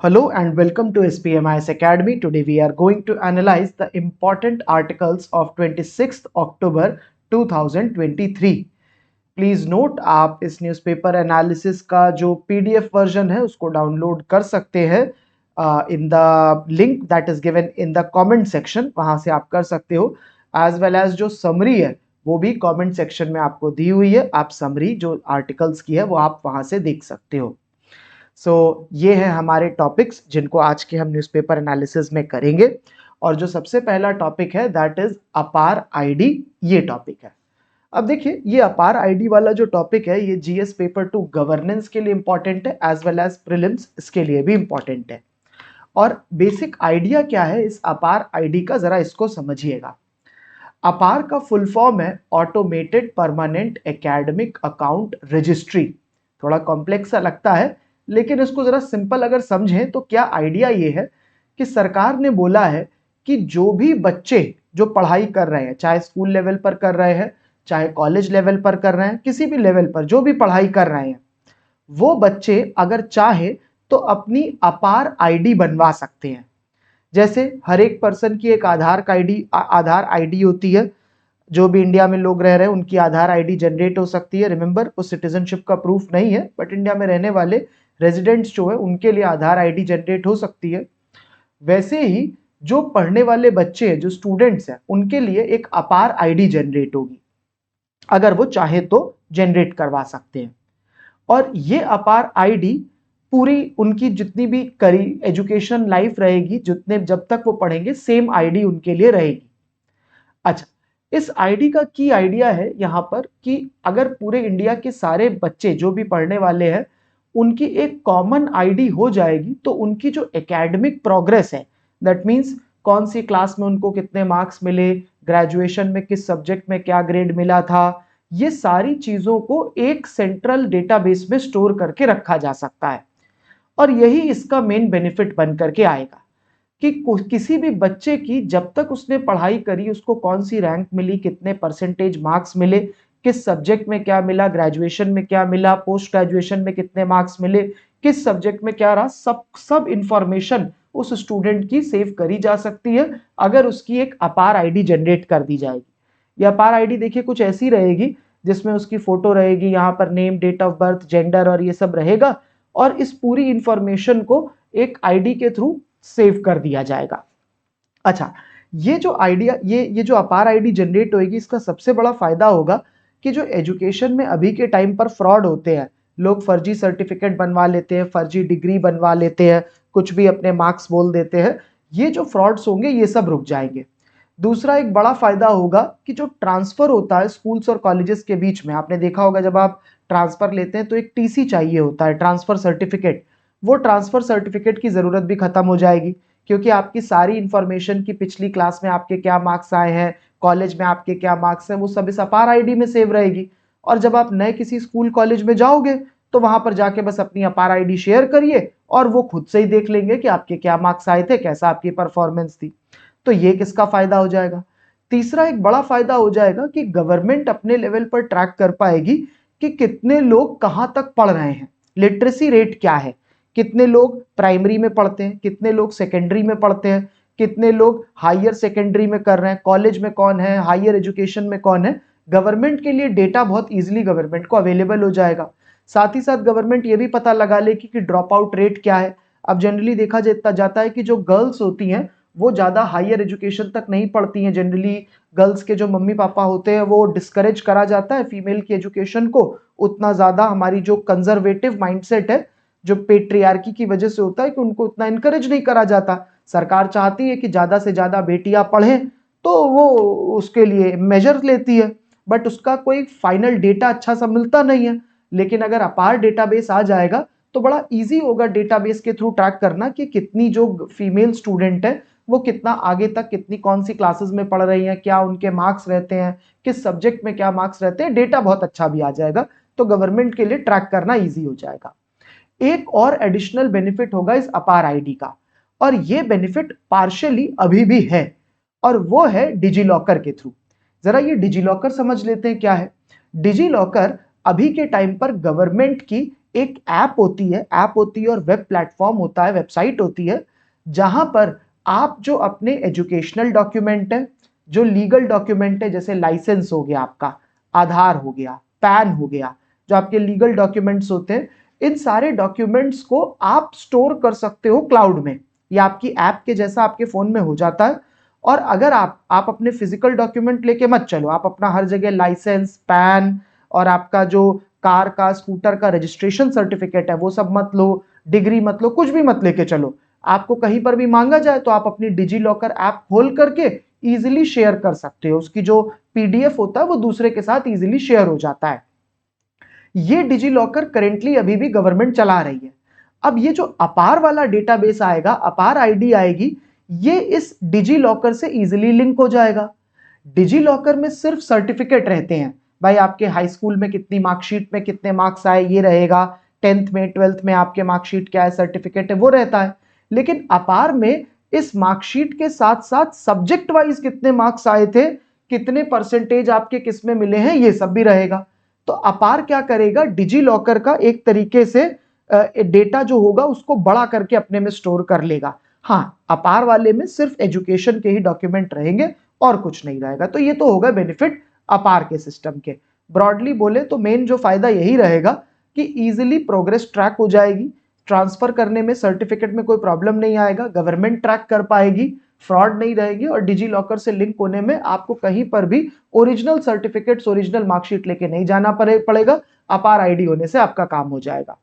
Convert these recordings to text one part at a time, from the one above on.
Hello and welcome to SPMIS Academy. Today we are going to analyze the important articles of 26th October 2023. Please note, आप इस newspaper analysis का जो PDF version है उसको download कर सकते हैं in the link that is given in the comment section. वहां से आप कर सकते हो। एज वेल एज जो समरी है वो भी कमेंट सेक्शन में आपको दी हुई है। आप समरी जो आर्टिकल्स की है वो आप वहां से देख सकते हो। ये है हमारे टॉपिक्स जिनको आज के हम न्यूज़पेपर एनालिसिस में करेंगे। और जो सबसे पहला टॉपिक है दैट इज अपार आईडी, ये टॉपिक है। अब देखिए, ये अपार आईडी वाला जो टॉपिक है ये जीएस पेपर 2 गवर्नेंस के लिए इंपॉर्टेंट है एज वेल एज प्रीलिम्स इसके लिए भी इंपॉर्टेंट है। और बेसिक आइडिया क्या है इस अपार आईडी का, जरा इसको समझिएगा। अपार का फुल फॉर्म है automated permanent academic account registry. थोड़ा कॉम्प्लेक्स सा लगता है, लेकिन इसको जरा सिंपल अगर समझें तो क्या आइडिया ये है कि सरकार ने बोला है कि जो भी बच्चे जो पढ़ाई कर रहे हैं, चाहे स्कूल लेवल पर कर रहे हैं, चाहे कॉलेज लेवल पर कर रहे हैं, किसी भी लेवल पर जो भी पढ़ाई कर रहे हैं, वो बच्चे अगर चाहे तो अपनी अपार आईडी बनवा सकते हैं। जैसे हर एक पर्सन की एक आधार आईडी होती है। जो भी इंडिया में लोग रह रहे हैं उनकी आधार आईडी जनरेट हो सकती है। रिमेंबर, वो सिटीजनशिप का प्रूफ नहीं है, बट इंडिया में रहने वाले रेजिडेंट्स जो है उनके लिए आधार आईडी जनरेट हो सकती है। वैसे ही जो पढ़ने वाले बच्चे हैं, जो स्टूडेंट्स हैं, उनके लिए एक अपार आईडी जनरेट होगी। अगर वो चाहे तो जनरेट करवा सकते हैं। और ये अपार आईडी पूरी उनकी जितनी भी करी एजुकेशन लाइफ रहेगी, जितने जब तक वो पढ़ेंगे, सेम आईडी उनके लिए रहेगी। अच्छा, इस आईडी का की आइडिया है यहाँ पर कि अगर पूरे इंडिया के सारे बच्चे जो भी पढ़ने वाले हैं उनकी एक कॉमन आईडी हो जाएगी, तो उनकी जो एकेडमिक प्रोग्रेस है, दैट मीन्स कौन सी क्लास में उनको कितने मार्क्स मिले, ग्रेजुएशन में किस सब्जेक्ट में क्या ग्रेड मिला था, ये सारी चीजों को एक सेंट्रल डेटाबेस में स्टोर करके रखा जा सकता है। और यही इसका मेन बेनिफिट बन करके आएगा कि किसी भी बच्चे की जब तक उसने पढ़ाई करी, उसको कौन सी रैंक मिली, कितने परसेंटेज मार्क्स मिले, किस सब्जेक्ट में क्या मिला, ग्रेजुएशन में क्या मिला, पोस्ट ग्रेजुएशन में कितने मार्क्स मिले, किस सब्जेक्ट में क्या रहा, सब इंफॉर्मेशन उस स्टूडेंट की सेव करी जा सकती है अगर उसकी एक अपार आईडी जनरेट कर दी जाएगी। ये अपार आईडी देखिए कुछ ऐसी रहेगी जिसमें उसकी फोटो रहेगी, यहाँ पर name, date of birth, gender और ये सब रहेगा। और इस पूरी इंफॉर्मेशन को एक आईडी के थ्रू सेव कर दिया जाएगा। अच्छा, ये जो आइडिया ये जो अपार आईडी जनरेट होगी, इसका सबसे बड़ा फायदा होगा कि जो एजुकेशन में अभी के टाइम पर फ्रॉड होते हैं, लोग फर्जी सर्टिफिकेट बनवा लेते हैं, फर्जी डिग्री बनवा लेते हैं, कुछ भी अपने मार्क्स बोल देते हैं, ये जो फ्रॉड्स होंगे ये सब रुक जाएंगे। दूसरा एक बड़ा फायदा होगा कि जो ट्रांसफर होता है स्कूल्स और कॉलेजेस के बीच में, आपने देखा होगा जब आप ट्रांसफर लेते हैं तो एक टीसी चाहिए होता है, ट्रांसफर सर्टिफिकेट। वो ट्रांसफर सर्टिफिकेट की जरूरत भी खत्म हो जाएगी, क्योंकि आपकी सारी इंफॉर्मेशन की पिछली क्लास में आपके क्या मार्क्स आए हैं, कॉलेज में आपके क्या मार्क्स हैं, वो सब इस अपार आईडी में सेव रहेगी। और जब आप नए किसी स्कूल कॉलेज में जाओगे तो वहां पर जाके बस अपनी अपार आईडी शेयर करिए और वो खुद से ही देख लेंगे कि आपके क्या मार्क्स आए थे, कैसा आपकी परफॉर्मेंस थी। तो ये किसका फायदा हो जाएगा। तीसरा एक बड़ा फायदा हो जाएगा कि गवर्नमेंट अपने लेवल पर ट्रैक कर पाएगी कि कितने लोग कहां तक पढ़ रहे हैं, लिटरेसी रेट क्या है, कितने लोग प्राइमरी में पढ़ते हैं, कितने लोग सेकेंडरी में पढ़ते हैं, कितने लोग हायर सेकेंडरी में कर रहे हैं, कॉलेज में कौन है, हायर एजुकेशन में कौन है। गवर्नमेंट के लिए डेटा बहुत इजीली गवर्नमेंट को अवेलेबल हो जाएगा। साथ ही साथ गवर्नमेंट ये भी पता लगा लेगी कि ड्रॉप आउट रेट क्या है। अब जनरली देखा जाता है कि जो गर्ल्स होती हैं वो ज्यादा हायर एजुकेशन तक नहीं पढ़ती हैं। जनरली गर्ल्स के जो मम्मी पापा होते हैं वो डिस्करेज करा जाता है फीमेल की एजुकेशन को। उतना ज्यादा हमारी जो कंजर्वेटिव माइंडसेट है, जो पेट्रियार्की की वजह से होता है, कि उनको उतना इनकरेज नहीं करा जाता। सरकार चाहती है कि ज्यादा से ज्यादा बेटियां पढ़ें, तो वो उसके लिए मेजर्स लेती है, बट उसका कोई फाइनल डेटा अच्छा सा मिलता नहीं है। लेकिन अगर अपार डेटाबेस आ जाएगा तो बड़ा इजी होगा डेटाबेस के थ्रू ट्रैक करना कि कितनी जो फीमेल स्टूडेंट है वो कितना आगे तक, कितनी कौन सी क्लासेस में पढ़ रही हैं, क्या उनके मार्क्स रहते हैं, किस सब्जेक्ट में क्या मार्क्स रहते हैं, डेटा बहुत अच्छा भी आ जाएगा। तो गवर्नमेंट के लिए ट्रैक करना इजी हो जाएगा। एक और एडिशनल बेनिफिट होगा इस अपार आईडी का, और ये बेनिफिट पार्शियली अभी भी है, और वो है डिजीलॉकर के थ्रू। जरा ये डिजीलॉकर समझ लेते हैं क्या है। डिजीलॉकर अभी के टाइम पर गवर्नमेंट की एक ऐप होती है, और वेब प्लेटफॉर्म होता है, वेबसाइट होती है, जहां पर आप जो अपने एजुकेशनल डॉक्यूमेंट है, जो लीगल डॉक्यूमेंट है, जैसे लाइसेंस हो गया आपका, आधार हो गया, पैन हो गया, जो आपके लीगल डॉक्यूमेंट्स होते हैं, इन सारे डॉक्यूमेंट्स को आप स्टोर कर सकते हो क्लाउड में। ये आपकी ऐप के जैसा आपके फोन में हो जाता है। और अगर आप अपने फिजिकल डॉक्यूमेंट लेके मत चलो, आप अपना हर जगह लाइसेंस, पैन और आपका जो कार का, स्कूटर का रजिस्ट्रेशन सर्टिफिकेट है वो सब मत लो, डिग्री मत लो, कुछ भी मत लेके चलो। आपको कहीं पर भी मांगा जाए तो आप अपनी डिजी लॉकर ऐप खोल करके इजीली शेयर कर सकते हो। उसकी जो पीडीएफ होता है वो दूसरे के साथ इजीली शेयर हो जाता है। ये डिजी लॉकर करेंटली अभी भी गवर्नमेंट चला रही है। अब ये जो अपार वाला डेटाबेस आएगा, अपार आईडी आएगी, ये इस डिजी लॉकर से इजीली लिंक हो जाएगा। डिजी लॉकर में सिर्फ सर्टिफिकेट रहते हैं, भाई आपके हाई स्कूल में कितनी मार्कशीट में कितने मार्क्स आए ये रहेगा, 10th में 12th में आपके मार्कशीट क्या है, सर्टिफिकेट है, वो रहता है। लेकिन अपार में इस मार्कशीट के साथ साथ सब्जेक्ट वाइज कितने मार्क्स आए थे, कितने परसेंटेज आपके किस में मिले हैं, ये सब भी रहेगा। तो अपार क्या करेगा, डिजी लॉकर का एक तरीके से डेटा जो होगा उसको बड़ा करके अपने में स्टोर कर लेगा। हाँ, अपार वाले में सिर्फ एजुकेशन के ही डॉक्यूमेंट रहेंगे और कुछ नहीं रहेगा। तो ये तो होगा बेनिफिट अपार के सिस्टम के। ब्रॉडली बोले तो मेन जो फायदा यही रहेगा कि इजीली प्रोग्रेस ट्रैक हो जाएगी, ट्रांसफर करने में, सर्टिफिकेट में कोई प्रॉब्लम नहीं आएगा, गवर्नमेंट ट्रैक कर पाएगी, फ्रॉड नहीं रहेगी, और डिजी लॉकर से लिंक होने में आपको कहीं पर भी ओरिजिनल सर्टिफिकेट्स, ओरिजिनल मार्कशीट लेके नहीं जाना पड़ेगा। अपार आईडी होने से आपका काम हो जाएगा।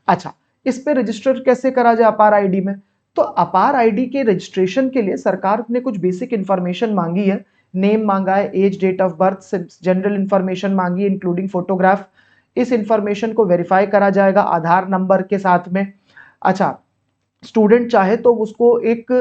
अच्छा, इस पे रजिस्टर कैसे करा जाए अपार आईडी में? तो अपार आईडी के रजिस्ट्रेशन के लिए सरकार ने कुछ बेसिक इंफॉर्मेशन मांगी है। नेम मांगा है, age, date of birth, general information मांगी है इंक्लूडिंग फोटोग्राफ। इस इंफॉर्मेशन को वेरीफाई करा जाएगा आधार नंबर के साथ में। अच्छा, स्टूडेंट चाहे तो उसको एक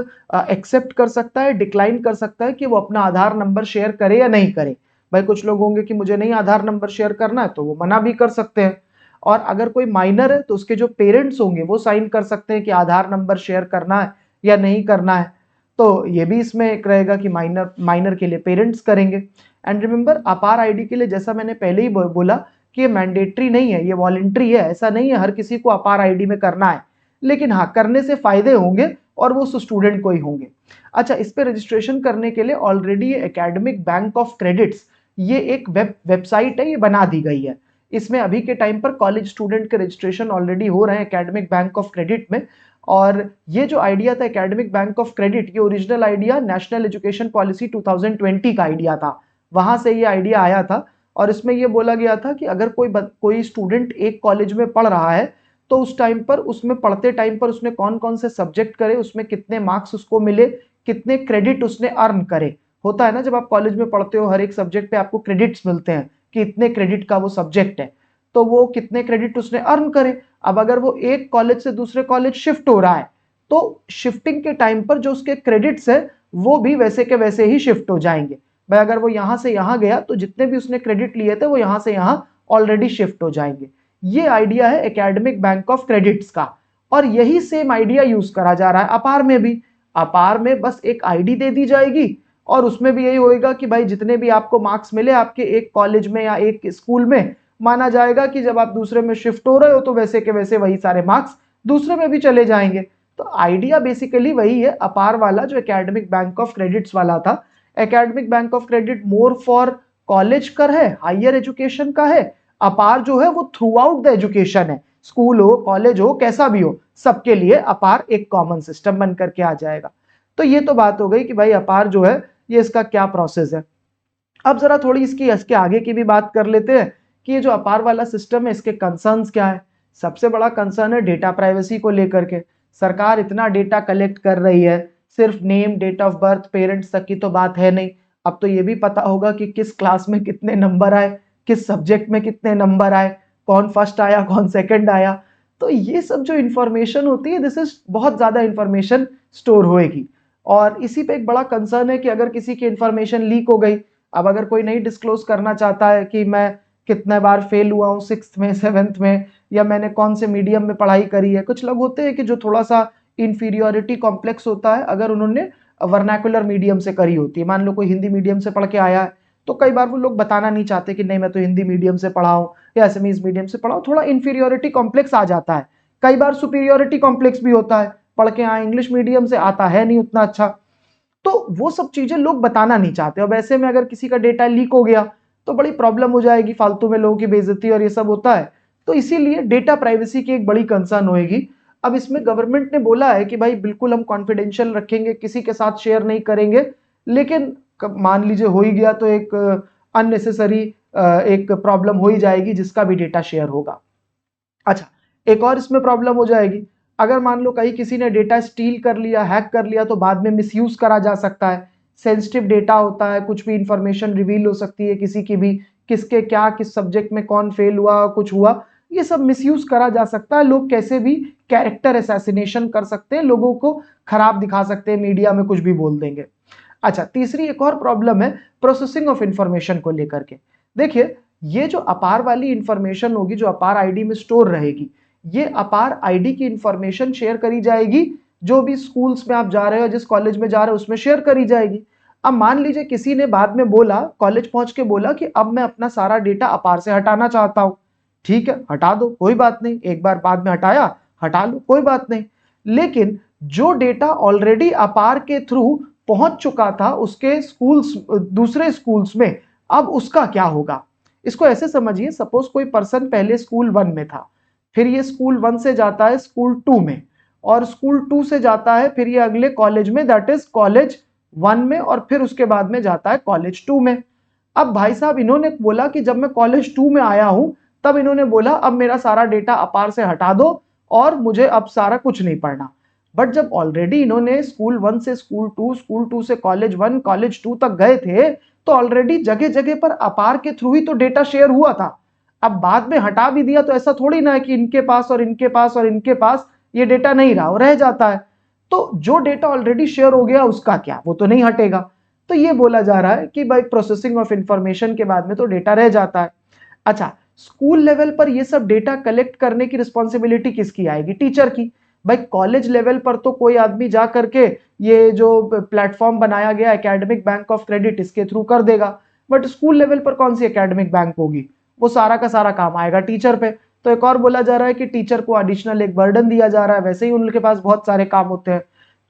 एक्सेप्ट कर सकता है, डिक्लाइन कर सकता है कि वो अपना आधार नंबर शेयर करे या नहीं करे। भाई कुछ लोग होंगे कि मुझे नहीं आधार नंबर शेयर करना है, तो वो मना भी कर सकते हैं। और अगर कोई माइनर है तो उसके जो पेरेंट्स होंगे वो साइन कर सकते हैं कि आधार नंबर शेयर करना है या नहीं करना है। तो ये भी इसमें एक रहेगा कि माइनर के लिए पेरेंट्स करेंगे। एंड रिमेंबर, अपार आईडी के लिए जैसा मैंने पहले ही बोला कि ये मैंडेटरी नहीं है, ये वॉलंटरी है। ऐसा नहीं है हर किसी को अपार आईडी में करना है, लेकिन हाँ, करने से फायदे होंगे और वो उस स्टूडेंट को ही होंगे। अच्छा, इस पे रजिस्ट्रेशन करने के लिए ऑलरेडी ये एकेडमिक बैंक ऑफ क्रेडिट्स, ये एक वेबसाइट है, ये बना दी गई है। इसमें अभी के टाइम पर कॉलेज स्टूडेंट के रजिस्ट्रेशन ऑलरेडी हो रहे हैं एकेडमिक बैंक ऑफ क्रेडिट में। और ये जो आइडिया था एकेडमिक बैंक ऑफ क्रेडिट, ये original idea national education policy 2020 का आइडिया था, वहां से ये आइडिया आया था। और इसमें ये बोला गया था कि अगर कोई स्टूडेंट एक कॉलेज में पढ़ रहा है तो उस टाइम पर, उसमें पढ़ते टाइम पर उसने कौन कौन से सब्जेक्ट करे, उसमें कितने मार्क्स उसको मिले, कितने क्रेडिट उसने अर्न करे। होता है ना, जब आप कॉलेज में पढ़ते हो हर एक सब्जेक्ट पे आपको क्रेडिट्स मिलते हैं कि इतने क्रेडिट का वो सब्जेक्ट है, तो वो कितने क्रेडिट उसने अर्न करे। अब अगर वो एक कॉलेज से दूसरे कॉलेज शिफ्ट हो रहा है तो शिफ्टिंग के टाइम पर जो उसके क्रेडिट्स है वो भी वैसे के वैसे ही शिफ्ट हो जाएंगे। भाई अगर वो यहां से यहां गया तो जितने भी उसने क्रेडिट लिए थे वो यहां से यहां ऑलरेडी शिफ्ट हो जाएंगे। ये आइडिया है एकेडमिक बैंक ऑफ क्रेडिट्स का, और यही सेम आइडिया यूज करा जा रहा है अपार में भी। अपार में बस एक आईडी दे दी जाएगी और उसमें भी यही होएगा कि भाई जितने भी आपको मार्क्स मिले आपके एक कॉलेज में या एक स्कूल में, माना जाएगा कि जब आप दूसरे में शिफ्ट हो रहे हो तो वैसे के वैसे वही सारे मार्क्स दूसरे में भी चले जाएंगे। तो आइडिया बेसिकली वही है अपार वाला जो एकेडमिक बैंक ऑफ क्रेडिट्स वाला था। Academic bank of credit more for college का है, हायर एजुकेशन का है। अपार जो है वो थ्रू आउट द एजुकेशन है, स्कूल हो, कॉलेज हो, कैसा भी हो, सबके लिए अपार एक कॉमन सिस्टम बन करके आ जाएगा। तो ये तो बात हो गई कि भाई अपार जो है ये इसका क्या प्रोसेस है। अब जरा थोड़ी इसके आगे की भी बात कर लेते हैं कि ये जो अपार वाला सिस्टम है इसके कंसर्न्स क्या है। सबसे बड़ा कंसर्न है डेटा प्राइवेसी को लेकर के। सरकार इतना डेटा कलेक्ट कर रही है, सिर्फ name, date of birth, parents तक की तो बात है नहीं, अब तो ये भी पता होगा कि किस क्लास में कितने नंबर आए, किस सब्जेक्ट में कितने नंबर आए, कौन फर्स्ट आया, कौन सेकंड आया। तो ये सब जो इंफॉर्मेशन होती है, दिस इज बहुत ज्यादा इंफॉर्मेशन स्टोर होएगी। और इसी पे एक बड़ा कंसर्न है कि अगर किसी की इंफॉर्मेशन लीक हो गई, अब अगर कोई नहीं डिस्क्लोज करना चाहता है कि मैं कितने बार फेल हुआ हूँ 6th में, 7th में, या मैंने कौन से मीडियम में पढ़ाई करी है। कुछ लोग होते हैं कि जो थोड़ा सा इंफीरियोरिटी कॉम्प्लेक्स होता है, अगर उन्होंने वर्नाकुलर मीडियम से करी होती है, मान लो कोई हिंदी मीडियम से पढ़ के आया है तो कई बार वो लोग बताना नहीं चाहते कि नहीं मैं तो हिंदी मीडियम से पढ़ा हूं या एसएमईज मीडियम से पढ़ा हूं, थोड़ा इंफीरियोरिटी कॉम्प्लेक्स आ जाता है। कई बार सुपीरियोरिटी कॉम्प्लेक्स भी होता है, पढ़ के आए इंग्लिश मीडियम से, आता है नहीं उतना अच्छा, तो वो सब चीजें लोग बताना नहीं चाहते। और वैसे में अगर किसी का डेटा लीक हो गया तो बड़ी प्रॉब्लम हो जाएगी, फालतू में लोगों की बेइज्जती और ये सब होता है। तो इसीलिए डेटा प्राइवेसी की एक बड़ी कंसर्न होगी। अब इसमें गवर्नमेंट ने बोला है कि भाई बिल्कुल हम कॉन्फिडेंशियल रखेंगे, किसी के साथ शेयर नहीं करेंगे, लेकिन मान लीजिए हो ही गया तो एक अननेसेसरी एक प्रॉब्लम हो ही जाएगी जिसका भी डेटा शेयर होगा। अच्छा, एक और इसमें प्रॉब्लम हो जाएगी, अगर मान लो कहीं किसी ने डेटा स्टील कर लिया, हैक कर लिया, तो बाद में मिसयूज करा जा सकता है। सेंसिटिव डेटा होता है, कुछ भी इंफॉर्मेशन रिवील हो सकती है किसी की भी, किसके क्या, किस सब्जेक्ट में कौन फेल हुआ, कुछ हुआ, ये सब मिसयूज करा जा सकता है। लोग कैसे भी कैरेक्टर असैसिनेशन कर सकते हैं, लोगों को खराब दिखा सकते हैं, मीडिया में कुछ भी बोल देंगे। अच्छा, तीसरी एक और प्रॉब्लम है प्रोसेसिंग ऑफ इंफॉर्मेशन को लेकर के। देखिए, ये जो अपार वाली इंफॉर्मेशन होगी, जो अपार आईडी में स्टोर रहेगी, ये अपार आईडी की इंफॉर्मेशन शेयर करी जाएगी, जो भी स्कूल्स में आप जा रहे हो, जिस कॉलेज में जा रहे हो उसमें शेयर करी जाएगी। अब मान लीजिए किसी ने बाद में बोला, कॉलेज पहुंच के बोला कि अब मैं अपना सारा डेटा अपार से हटाना चाहता हूं। ठीक है, हटा दो, कोई बात नहीं, एक बार बाद में हटाया, हटा लो, कोई बात नहीं। लेकिन जो डेटा ऑलरेडी अपार के थ्रू पहुंच चुका था उसके स्कूल्स, दूसरे स्कूल्स में, अब उसका क्या होगा? इसको ऐसे समझिए, सपोज कोई पर्सन पहले स्कूल 1 में था, फिर ये स्कूल 1 से जाता है स्कूल 2 में, और स्कूल 2 से जाता है फिर ये अगले कॉलेज में, दैट इज कॉलेज 1 में, और फिर उसके बाद में जाता है कॉलेज 2 में। अब भाई साहब इन्होंने बोला कि जब मैं कॉलेज 2 में आया हूं तब इन्होंने बोला अब मेरा सारा डेटा अपार से हटा दो और मुझे अब सारा कुछ नहीं पढ़ना। बट जब ऑलरेडी इन्होंने स्कूल 1 से स्कूल 2, स्कूल 2 से कॉलेज 1, कॉलेज 2 तक गए थे, तो ऑलरेडी जगह जगह पर अपार के थ्रू ही तो डेटा शेयर हुआ था। अब बाद में हटा भी दिया तो ऐसा थोड़ी ना है कि इनके पास और इनके पास और इनके पास ये डेटा नहीं रहा, रह जाता है। तो जो डेटा ऑलरेडी शेयर हो गया उसका क्या, वो तो नहीं हटेगा। तो ये बोला जा रहा है कि भाई प्रोसेसिंग ऑफ इंफॉर्मेशन के बाद में तो डेटा रह जाता है। अच्छा, स्कूल लेवल पर ये सब डेटा कलेक्ट करने की रिस्पॉन्सिबिलिटी किसकी आएगी? टीचर की। भाई कॉलेज लेवल पर तो कोई आदमी जा करके ये जो प्लेटफॉर्म बनाया गया एकेडमिक बैंक ऑफ क्रेडिट, इसके थ्रू कर देगा। बट स्कूल लेवल पर कौन सी एकेडमिक बैंक होगी? वो सारा का सारा काम आएगा टीचर पे। तो एक और बोला जा रहा है कि टीचर को एडिशनल एक बर्डन दिया जा रहा है, वैसे ही उनके पास बहुत सारे काम होते हैं।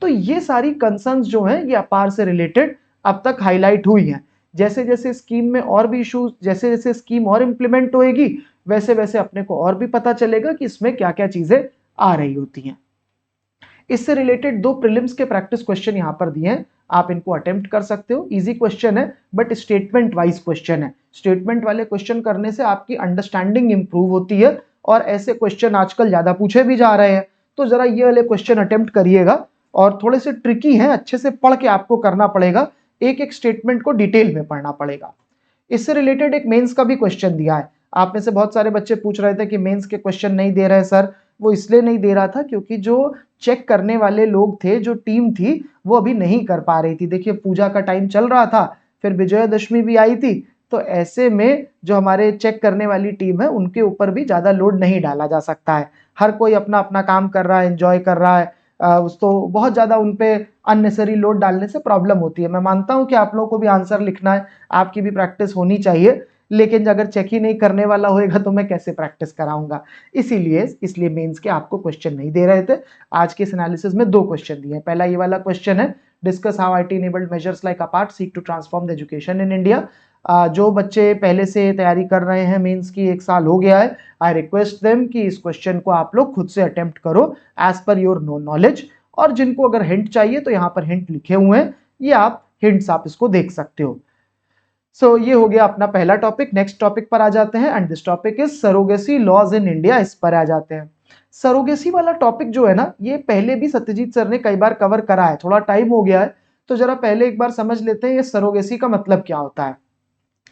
तो ये सारी कंसर्न्स जो हैं ये अपार से रिलेटेड अब तक हाईलाइट हुई हैं। जैसे जैसे स्कीम में और भी इश्यूज, जैसे जैसे स्कीम और इंप्लीमेंट होएगी, वैसे वैसे अपने को और भी पता चलेगा कि इसमें क्या क्या चीजें आ रही होती हैं। इससे रिलेटेड 2 प्रीलिम्स के प्रैक्टिस क्वेश्चन यहां पर दिए हैं, आप इनको अटेम्प्ट कर सकते हो। इजी क्वेश्चन है बट स्टेटमेंट वाइज क्वेश्चन है। स्टेटमेंट वाले क्वेश्चन करने से आपकी अंडरस्टैंडिंग इंप्रूव होती है, और ऐसे क्वेश्चन आजकल ज्यादा पूछे भी जा रहे हैं। तो जरा ये वाले क्वेश्चन अटेम्प्ट करिएगा, और थोड़े से ट्रिकी हैं, अच्छे से पढ़ के आपको करना पड़ेगा, एक एक स्टेटमेंट को डिटेल में पढ़ना पड़ेगा। इससे रिलेटेड एक मेंस का भी क्वेश्चन दिया है। आप में से बहुत सारे बच्चे पूछ रहे थे कि मेंस के क्वेश्चन नहीं दे रहे सर। वो इसलिए नहीं दे रहा था क्योंकि जो चेक करने वाले लोग थे, जो टीम थी, वो अभी नहीं कर पा रही थी। देखिए, पूजा का टाइम चल रहा था, फिर विजयदशमी भी आई थी, तो ऐसे में जो हमारे चेक करने वाली टीम है उनके ऊपर भी ज्यादा लोड नहीं डाला जा सकता है। हर कोई अपना अपना काम कर रहा है, एंजॉय कर रहा है, तो बहुत ज्यादा उनपे अननेसरी लोड डालने से प्रॉब्लम होती है। मैं मानता हूं कि आप लोगों को भी आंसर लिखना है, आपकी भी प्रैक्टिस होनी चाहिए, लेकिन अगर चेक ही नहीं करने वाला होएगा तो मैं कैसे प्रैक्टिस कराऊंगा? इसलिए मेंस के आपको क्वेश्चन नहीं दे रहे थे। आज के इस एनालिसिस में 2 क्वेश्चन दिए हैं। पहला ये वाला क्वेश्चन है, discuss how IT enabled measures like apart seek to transform the education in India. जो बच्चे पहले से तैयारी कर रहे हैं मेंस की, 1 साल हो गया है, आई रिक्वेस्ट देम कि इस क्वेश्चन को आप लोग खुद से अटेम्प्ट करो as per your no knowledge. और जिनको अगर हिंट चाहिए तो यहाँ पर हिंट लिखे हुए हैं, ये आप हिंट्स आप इसको देख सकते हो। सो ये हो गया अपना पहला टॉपिक। नेक्स्ट टॉपिक पर आ जाते हैं, and this topic is surrogacy laws in India. इस पर आ जाते हैं। सरोगेसी वाला टॉपिक जो है ना, ये पहले भी सत्यजीत सर ने कई बार कवर करा है, थोड़ा टाइम हो गया है, तो जरा पहले एक बार समझ लेते हैं ये सरोगेसी का मतलब क्या होता है।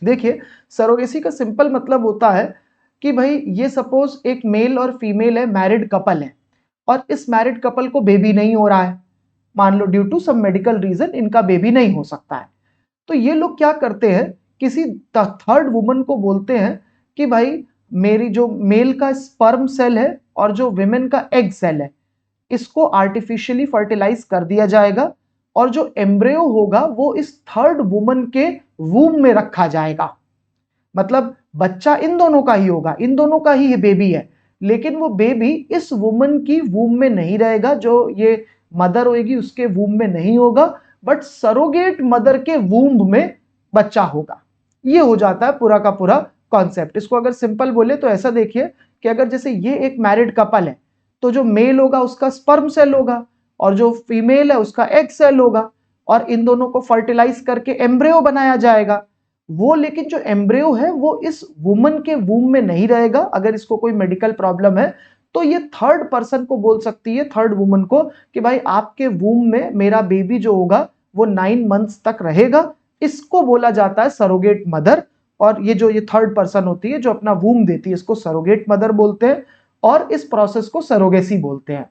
देखिए, सरोगेसी का सिंपल मतलब होता है कि भाई ये सपोज एक मेल और फीमेल है, मैरिड कपल है, और इस मैरिड कपल को बेबी नहीं हो रहा है, मान लो due to some medical reason इनका बेबी नहीं हो सकता है। तो ये लोग क्या करते हैं, किसी थर्ड वुमन को बोलते हैं कि भाई मेरी जो मेल का स्पर्म सेल है और जो विमेन का एग सेल है, इसको आर्टिफिशियली फर्टिलाइज कर दिया जाएगा, और जो एम्ब्रियो होगा वो इस थर्ड वुमन के वूम में रखा जाएगा। मतलब बच्चा इन दोनों का ही होगा, इन दोनों का ही बेबी है, लेकिन वो बेबी इस वुमन की वूम में नहीं रहेगा, जो ये मदर होगी उसके वूम में नहीं होगा, बट सरोगेट मदर के वूम में बच्चा होगा। ये हो जाता है पूरा का पूरा कॉन्सेप्ट। इसको अगर सिंपल बोले तो ऐसा देखिए कि अगर जैसे ये एक मैरिड कपल है, तो जो मेल होगा उसका स्पर्म सेल होगा और जो फीमेल है उसका एग सेल होगा, और इन दोनों को फर्टिलाइज करके एम्ब्रियो बनाया जाएगा। वो लेकिन जो एम्ब्रियो है वो इस वुमन के वूम में नहीं रहेगा। अगर इसको कोई मेडिकल प्रॉब्लम है तो ये थर्ड पर्सन को बोल सकती है, थर्ड वुमन को, कि भाई आपके वूम में मेरा बेबी जो होगा वो 9 मंथ्स तक रहेगा। इसको बोला जाता है सरोगेट मदर। और ये थर्ड पर्सन होती है जो अपना वूम देती है, इसको सरोगेट मदर बोलते हैं, और इस प्रोसेस को सरोगेसी बोलते हैं।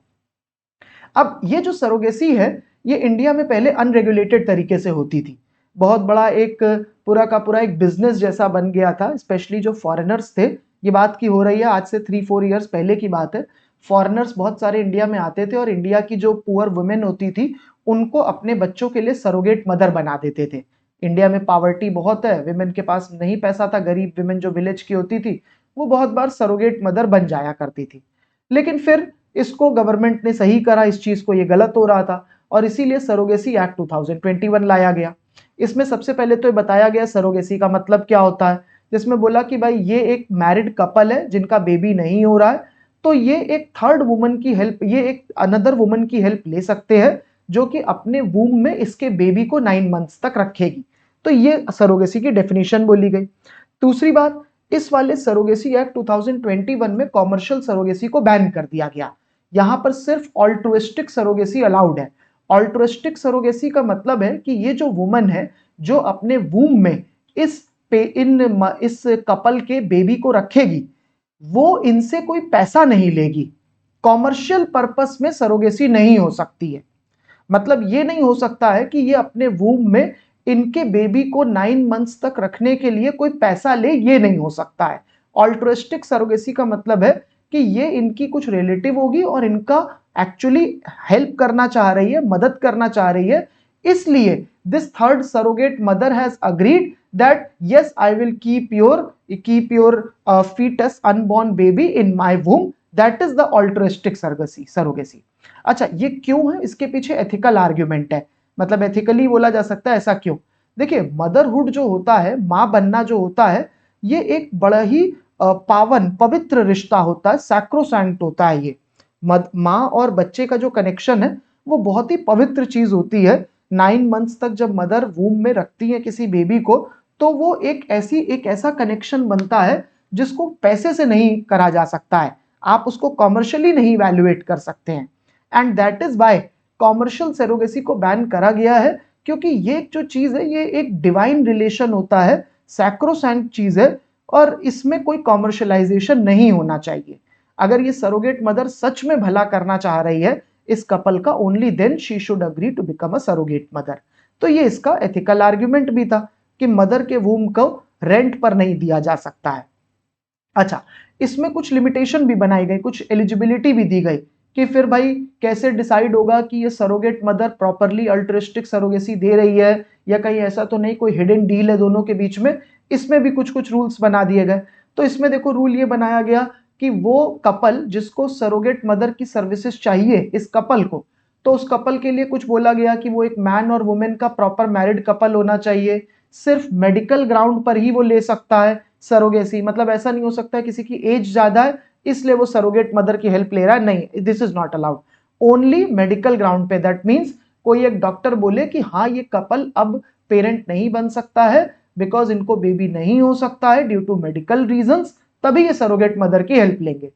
अब ये जो सरोगेसी है ये इंडिया में पहले अनरेगुलेटेड तरीके से होती थी। बहुत बड़ा एक पूरा का पूरा एक बिजनेस जैसा बन गया था, स्पेशली जो फॉरेनर्स थे। ये बात की हो रही है आज से 3-4 ईयर्स पहले की बात है। फॉरेनर्स बहुत सारे इंडिया में आते थे और इंडिया की जो पुअर वुमेन होती थी उनको अपने बच्चों के लिए सरोगेट मदर बना देते थे। इंडिया में पावर्टी बहुत है, विमेन के पास नहीं पैसा था, गरीब विमेन जो विलेज की होती थी वो बहुत बार सरोगेट मदर बन जाया करती थी। लेकिन फिर इसको गवर्नमेंट ने सही करा, इस चीज को, ये गलत हो रहा था, और इसीलिए सरोगेसी एक्ट 2021 लाया गया। इसमें सबसे पहले तो बताया गया सरोगेसी का मतलब क्या होता है, जिसमें बोला कि भाई ये एक मैरिड कपल है जिनका बेबी नहीं हो रहा है, तो ये एक थर्ड वुमन की हेल्प, ये एक अनदर वुमन की हेल्प ले सकते हैं जो कि अपने वूम में इसके बेबी को 9 मंथ्स तक रखेगी। तो ये सरोगेसी की डेफिनेशन बोली गई। दूसरी बात, इस वाले सरोगेसी एक्ट 2021 में कॉमर्शियल सरोगेसी को बैन कर दिया गया। यहां पर सिर्फ ऑल्ट्रुइस्टिक सरोगेसी अलाउड है। ऑल्ट्रुइस्टिक सरोगेसी का मतलब है कि ये जो वुमन है जो अपने वूम में इस कपल के बेबी को रखेगी, वो इनसे कोई पैसा नहीं लेगी। कॉमर्शियल पर्पस में सरोगेसी नहीं हो सकती है। मतलब ये नहीं हो सकता है कि ये अपने वूम में इनके बेबी को 9 मंथ्स तक रखने के लिए कोई पैसा ले, ये नहीं हो सकता है। ऑल्ट्रुइस्टिक सरोगेसी का मतलब है कि ये इनकी कुछ रिलेटिव होगी और इनका एक्चुअली हेल्प करना चाह रही है, मदद करना चाह रही है, इसलिए this third surrogate mother has agreed that yes I will keep your fetus unborn baby in my womb, that is the altruistic surrogacy। अच्छा, ये क्यों है, इसके पीछे एथिकल आर्ग्यूमेंट है, मतलब एथिकली बोला जा सकता है। ऐसा क्यों? देखिए, मदरहुड जो होता है, मां बनना जो होता है, ये एक बड़ा ही पावन पवित्र रिश्ता होता है, सैक्रोसैंक्ट होता है। ये माँ और बच्चे का जो कनेक्शन है वो बहुत ही पवित्र चीज होती है। 9 मंथ्स तक जब मदर वूम में रखती है किसी बेबी को, तो वो एक ऐसा कनेक्शन बनता है जिसको पैसे से नहीं करा जा सकता है, आप उसको कॉमर्शियली नहीं इवैल्यूएट कर सकते हैं। And that is why commercial surrogacy को बैन करा गया है, क्योंकि ये जो चीज है ये एक डिवाइन रिलेशन होता है, सैक्रोसैंक्ट चीज है, और इसमें कोई कॉमर्शलाइजेशन नहीं होना चाहिए। अगर ये सरोगेट मदर सच में भला करना चाह रही है इस कपल का, only then she should agree to become a surrogate mother. तो ये इसका एथिकल आर्ग्यूमेंट भी था कि मदर के वूम को रेंट पर नहीं दिया जा सकता है। अच्छा, इसमें कुछ लिमिटेशन भी बनाई गई, कुछ एलिजिबिलिटी भी दी गई कि फिर भाई कैसे डिसाइड होगा कि ये surrogate mother properly altruistic surrogacy दे रही है, या कहीं ऐसा तो नहीं कोई हिडन डील है दोनों के बीच में। इसमें भी कुछ कुछ रूल्स बना दिए गए। तो इसमें देखो, रूल ये बनाया गया कि वो कपल जिसको सरोगेट मदर की सर्विसेज चाहिए इस कपल को, तो उस कपल के लिए कुछ बोला गया कि वो एक मैन और वुमेन का प्रॉपर मैरिड कपल होना चाहिए। सिर्फ मेडिकल ग्राउंड पर ही वो ले सकता है सरोगेसी, मतलब ऐसा नहीं हो सकता है किसी की एज ज्यादा है इसलिए वो सरोगेट मदर की हेल्प ले रहा है, नहीं, this is not allowed. Only medical ground पे, दैट मीन्स कोई एक डॉक्टर बोले कि हाँ ये कपल अब पेरेंट नहीं बन सकता है बिकॉज इनको बेबी नहीं हो सकता है ड्यू टू मेडिकल रीजंस, तभी ये सरोगेट मदर की हेल्प लेंगे।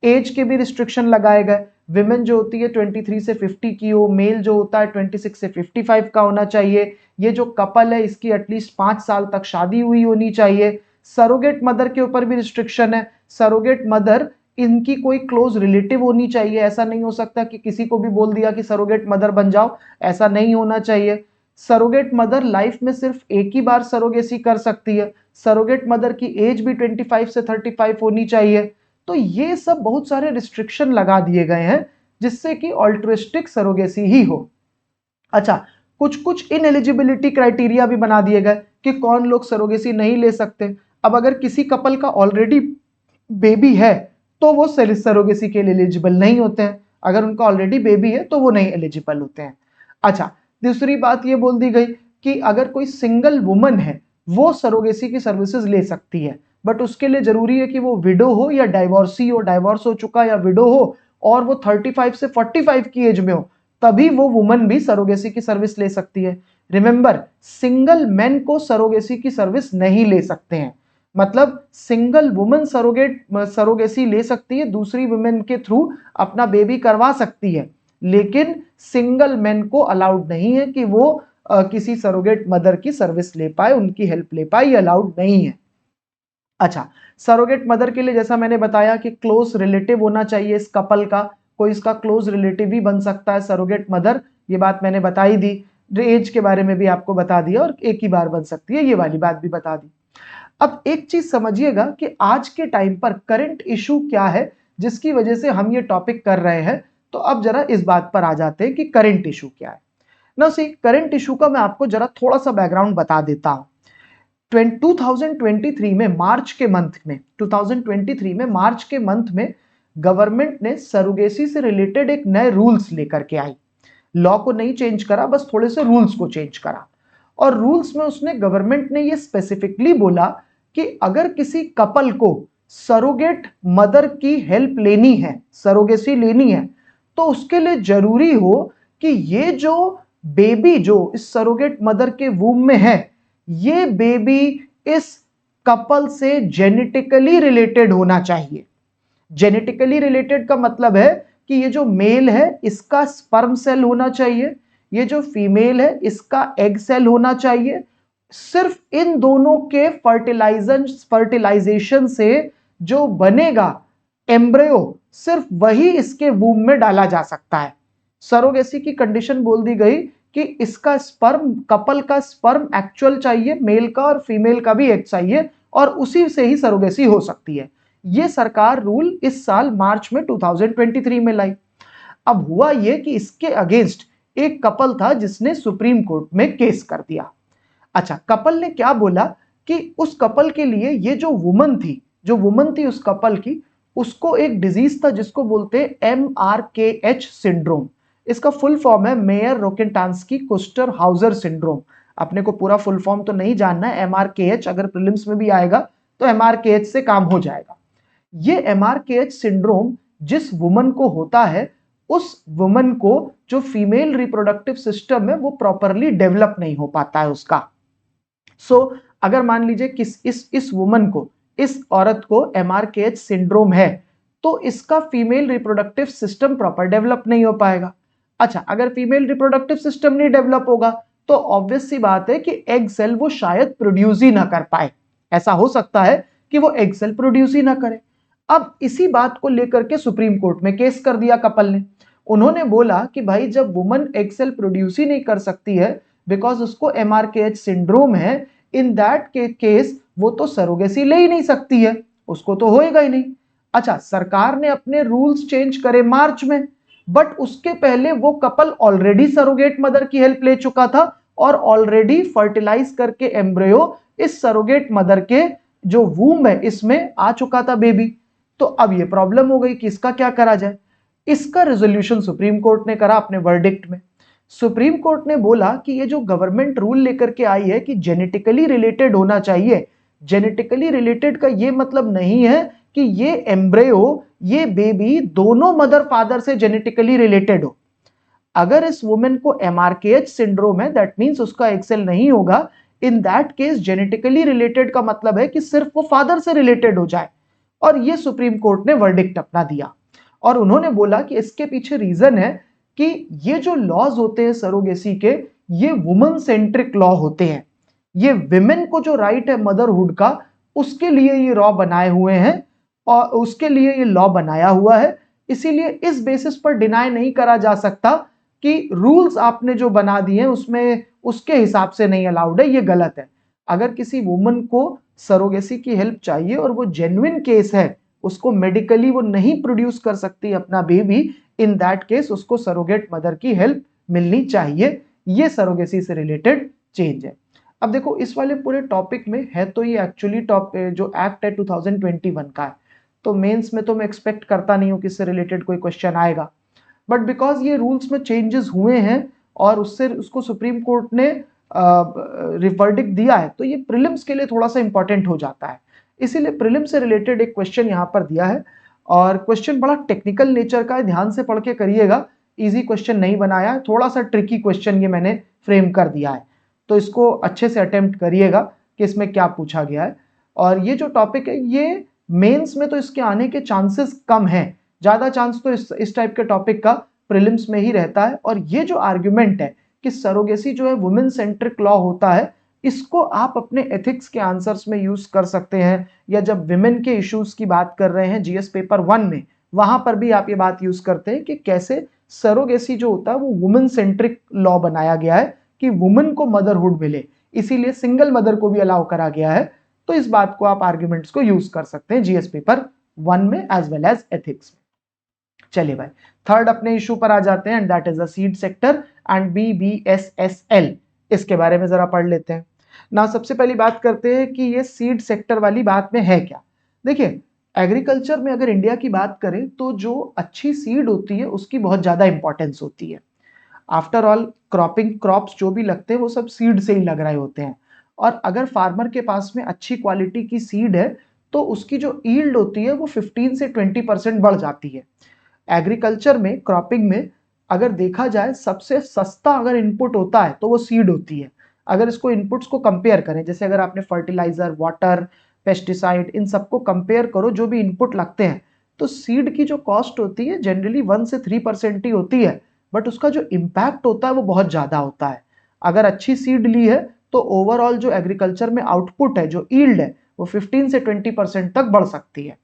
एज के भी रिस्ट्रिक्शन लगाए गए। विमेन जो होती है 23 से 50 की हो, मेल जो होता है 26 से 55 का होना चाहिए। ये जो कपल है इसकी एटलीस्ट 5 साल तक शादी हुई होनी चाहिए। सरोगेट मदर के ऊपर भी रिस्ट्रिक्शन है। सरोगेट मदर इनकी कोई क्लोज रिलेटिव होनी चाहिए, ऐसा नहीं हो सकता कि किसी को भी बोल दिया कि सरोगेट मदर बन जाओ, ऐसा नहीं होना चाहिए। सरोगेट मदर लाइफ में सिर्फ एक ही बार सरोगेसी कर सकती है। सरोगेट मदर की एज भी 25 से 35 होनी चाहिए। तो ये सब बहुत सारे रिस्ट्रिक्शन लगा दिए गए हैं जिससे कि ऑल्ट्रुइस्टिक सरोगेसी ही हो। अच्छा, कुछ कुछ इनएलिजिबिलिटी क्राइटेरिया भी बना दिए गए कि कौन लोग सरोगेसी नहीं ले सकते। अब अगर किसी कपल का ऑलरेडी बेबी है तो वो सरोगेसी के लिए एलिजिबल नहीं होते हैं, अगर उनका ऑलरेडी बेबी है तो वो नहीं एलिजिबल होते हैं। अच्छा, दूसरी बात ये बोल दी गई कि अगर कोई सिंगल वुमन है वो सरोगेसी की सर्विसेज ले सकती है, बट उसके लिए जरूरी है कि वो विडो हो या डाइवोर्सी हो, डाइवोर्स हो चुका या विडो हो, और वो 35 से 45 की एज में हो, तभी वो वुमन भी सरोगेसी की सर्विस ले सकती है। रिमेंबर, सिंगल मैन को सरोगेसी की सर्विस नहीं ले सकते हैं, मतलब सिंगल वुमन सरोगेसी ले सकती है, दूसरी वुमेन के थ्रू अपना बेबी करवा सकती है, लेकिन सिंगल मैन को अलाउड नहीं है कि वो किसी सरोगेट मदर की सर्विस ले पाए, उनकी हेल्प ले पाए, ये अलाउड नहीं है। अच्छा, सरोगेट मदर के लिए जैसा मैंने बताया कि क्लोज रिलेटिव होना चाहिए इस कपल का, कोई इसका क्लोज रिलेटिव भी बन सकता है सरोगेट मदर, ये बात मैंने बताई दी। एज के बारे में भी आपको बता दिया, और एक ही बार बन सकती है, ये वाली बात भी बता दी। अब एक चीज समझिएगा कि आज के टाइम पर करंट इशू क्या है जिसकी वजह से हम ये टॉपिक कर रहे हैं। तो अब जरा इस बात पर आ जाते हैं कि करंट इशू क्या है ना। सी, करंट इशू का मैं आपको जरा थोड़ा सा बैकग्राउंड बता देता हूं। 2023 में मार्च के मंथ में गवर्नमेंट ने सरोगेसी से रिलेटेड एक नए रूल्स लेकर के आई। लॉ को नहीं चेंज करा, बस थोड़े से रूल्स को चेंज करा। और रूल्स में उसने गवर्नमेंट ने ये स्पेसिफिकली बोला कि अगर किसी कपल को सरोगेट मदर की हेल्प लेनी है, सरोगेसी लेनी है, तो उसके लिए जरूरी हो कि ये जो बेबी जो इस सरोगेट मदर के वूम में है, ये बेबी इस कपल से जेनेटिकली रिलेटेड होना चाहिए। जेनेटिकली रिलेटेड का मतलब है कि ये जो मेल है इसका स्पर्म सेल होना चाहिए, ये जो फीमेल है इसका एग सेल होना चाहिए। सिर्फ इन दोनों के फर्टिलाइजेशन से जो बनेगा एम्ब्रियो, सिर्फ वही इसके वूम में डाला जा सकता है। सरोगेसी की कंडीशन बोल दी गई कि इसका स्पर्म, कपल का स्पर्म एक्चुअल चाहिए, मेल का और फीमेल का भी एग चाहिए, और उसी से ही सरोगेसी हो सकती है। ये सरकार रूल इस साल मार्च में 2023 में लाई। अब हुआ ये कि इसके अगेंस्ट एक कपल था जिसने सुप्रीम कोर्ट में केस कर दिया। अच्छा, कपल ने क्या बोला कि उस कपल के लिए ये जो वुमन थी उस कपल की, उसको एक डिजीज था जिसको बोलते हैं MRKH सिंड्रोम। इसका फुल फॉर्म है मेयर रोकेंटांस्की कुस्टर हाउजर सिंड्रोम। अपने को पूरा फुल फॉर्म तो नहीं जानना है, MRKH अगर प्रीलिम्स में भी आएगा तो MRKH से काम हो जाएगा। ये MRKH सिंड्रोम जिस वुमन को होता है, उस वुमन को जो फीमेल रिप्रोडक्टिव सिस्टम है वो प्रॉपरली डेवलप नहीं हो पाता है उसका। अगर मान लीजिए कि इस वुमन को, इस औरत को MRKH सिंड्रोम है, तो इसका female reproductive system proper develop नहीं हो पाएगा। अच्छा, अगर फीमेल रिप्रोडक्टिव सिस्टम नहीं डेवलप होगा तो ऑब्वियस सी बात है कि एग सेल वो शायद प्रोड्यूस ही ना कर पाए। ऐसा हो सकता है कि वो एग सेल प्रोड्यूस ही ना करे। अब इसी बात को लेकर के सुप्रीम कोर्ट में केस कर दिया कपल ने। उन्होंने बोला कि भाई जब वुमन एग सेल प्रोड्यूस ही नहीं कर सकती है बिकॉज उसको MRKH सिंड्रोम है, इन दैट केस वो तो सरोगेसी ले ही नहीं सकती है, उसको तो होएगा ही नहीं। अच्छा, सरकार ने अपने रूल्स चेंज करे मार्च में, बट उसके पहले वो कपल ऑलरेडी सरोगेट मदर की हेल्प ले चुका था और ऑलरेडी फर्टिलाइज करके एम्ब्रियो इस सरोगेट मदर के जो वूम है इसमें आ चुका था बेबी। तो अब ये प्रॉब्लम हो गई कि इसका क्या करा जाए। इसका रेजोल्यूशन सुप्रीम कोर्ट ने करा अपने वर्डिक्ट में। सुप्रीम कोर्ट ने बोला कि ये जो गवर्नमेंट रूल लेकर के आई है कि जेनेटिकली रिलेटेड होना चाहिए, जेनेटिकली रिलेटेड का ये मतलब नहीं है कि ये एम्ब्रियो, ये बेबी दोनों मदर फादर से जेनेटिकली रिलेटेड हो। अगर इस वुमेन को MRKH सिंड्रोम है, दैट मींस उसका एग सेल नहीं होगा। In that case genetically related का मतलब है कि सिर्फ वो फादर से रिलेटेड हो जाए। और ये सुप्रीम कोर्ट ने वर्डिक्ट अपना दिया और उन्होंने बोला कि इसके पीछे रीजन है कि ये जो लॉज होते हैं सरोगेसी के, ये वुमन सेंट्रिक लॉ होते हैं। ये विमेन को जो राइट है मदरहुड का, उसके लिए ये लॉ बनाए हुए हैं और उसके लिए ये लॉ बनाया हुआ है। इसीलिए इस बेसिस पर डिनाई नहीं करा जा सकता कि रूल्स आपने जो बना दिए हैं उसमें उसके हिसाब से नहीं अलाउड है, ये गलत है। अगर किसी वुमन को सरोगेसी की हेल्प चाहिए और वो जेन्युइन केस है, उसको मेडिकली वो नहीं प्रोड्यूस कर सकती अपना बेबी, इन दैट केस उसको सरोगेट मदर की हेल्प मिलनी चाहिए। ये सरोगेसी से रिलेटेड चेंज है। अब देखो इस वाले पूरे टॉपिक में है तो ये एक्चुअली जो एक्ट है 2021 का है, तो मेंस में तो मैं एक्सपेक्ट करता नहीं हूँ कि इससे रिलेटेड कोई क्वेश्चन आएगा, बट बिकॉज ये रूल्स में चेंजेस हुए हैं और उससे उसको सुप्रीम कोर्ट ने वर्डिक्ट दिया है, तो ये प्रीलिम्स के लिए थोड़ा सा इंपॉर्टेंट हो जाता है, इसीलिए प्रीलिम से रिलेटेड एक क्वेश्चन यहाँ पर दिया है और क्वेश्चन बड़ा टेक्निकल नेचर का है, ध्यान से पढ़ के करिएगा, इजी क्वेश्चन नहीं बनाया है, थोड़ा सा ट्रिकी क्वेश्चन ये मैंने फ्रेम कर दिया है, तो इसको अच्छे से अटेम्प्ट करिएगा कि इसमें क्या पूछा गया है। और ये जो टॉपिक है ये मेंस में तो इसके आने के चांसेस कम हैं, ज्यादा चांस तो इस टाइप के टॉपिक का प्रीलिम्स में ही रहता है। और ये जो आर्ग्यूमेंट है कि सरोगेसी जो है वुमेन सेंट्रिक लॉ होता है, इसको आप अपने एथिक्स के आंसर्स में यूज कर सकते हैं, या जब विमेन के इश्यूज की बात कर रहे हैं जीएस पेपर 1 में, वहां पर भी आप ये बात यूज करते हैं कि कैसे सरोगेसी जो होता है वो वुमेन सेंट्रिक लॉ बनाया गया है कि वुमेन को मदरहुड मिले, इसीलिए सिंगल मदर को भी अलाउ करा गया है। तो इस बात को आप आर्ग्यूमेंट्स को यूज कर सकते हैं जीएस पेपर 1 में एज वेल एज एथिक्स में। चलिए भाई, थर्ड अपने इशू पर आ जाते हैं, and that is the seed sector and BBSSL. इसके बारे में जरा पढ़ लेते हैं ना। सबसे पहली बात करते हैं कि ये सीड सेक्टर वाली बात में है क्या। देखिए, एग्रीकल्चर में अगर इंडिया की बात करें तो जो अच्छी सीड होती है उसकी बहुत ज्यादा इंपॉर्टेंस होती है। आफ्टर ऑल क्रॉपिंग क्रॉप्स जो भी लगते हैं वो सब सीड से ही लग रहे होते हैं, और अगर फार्मर के पास में अच्छी क्वालिटी की सीड है तो उसकी जो ईल्ड होती है वो 15 से 20% बढ़ जाती है। एग्रीकल्चर में, क्रॉपिंग में अगर देखा जाए सबसे सस्ता अगर इनपुट होता है तो वो सीड होती है। अगर इसको इनपुट्स को कंपेयर करें, जैसे अगर आपने फर्टिलाइजर, वाटर, पेस्टिसाइड, इन सबको कंपेयर करो जो भी इनपुट लगते हैं, तो सीड की जो कॉस्ट होती है जनरली 1 से 3% ही होती है, बट उसका जो इम्पैक्ट होता है वो बहुत ज्यादा होता है। अगर अच्छी सीड ली है तो ओवरऑल जो एग्रीकल्चर में आउटपुट है, जो ईल्ड है, वो 15 से 20% तक बढ़ सकती है।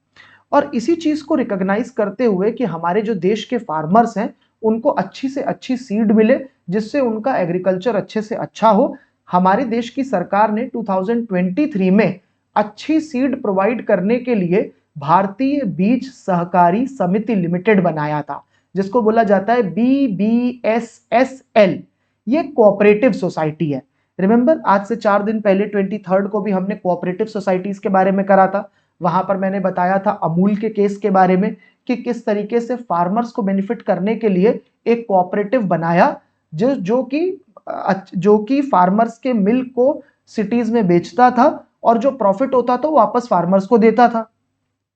और इसी चीज को रिकॉग्नाइज करते हुए कि हमारे जो देश के फार्मर्स हैं उनको अच्छी से अच्छी सीड मिले जिससे उनका एग्रीकल्चर अच्छे से अच्छा हो, हमारे देश की सरकार ने 2023 में अच्छी सीड प्रोवाइड करने के लिए भारतीय बीज सहकारी समिति लिमिटेड बनाया था, जिसको बोला जाता है बीबीएसएसएल। ये कोऑपरेटिव सोसाइटी है। रिमेंबर, आज से 4 दिन पहले 23 को भी हमने कोऑपरेटिव सोसाइटीज के बारे में करा था। वहां पर मैंने बताया था अमूल के केस के बारे में कि किस तरीके से फार्मर्स को बेनिफिट करने के लिए एक कोऑपरेटिव बनाया जो कि फार्मर्स के मिल्क को सिटीज में बेचता था और जो प्रॉफिट होता था वो वापस फार्मर्स को देता था।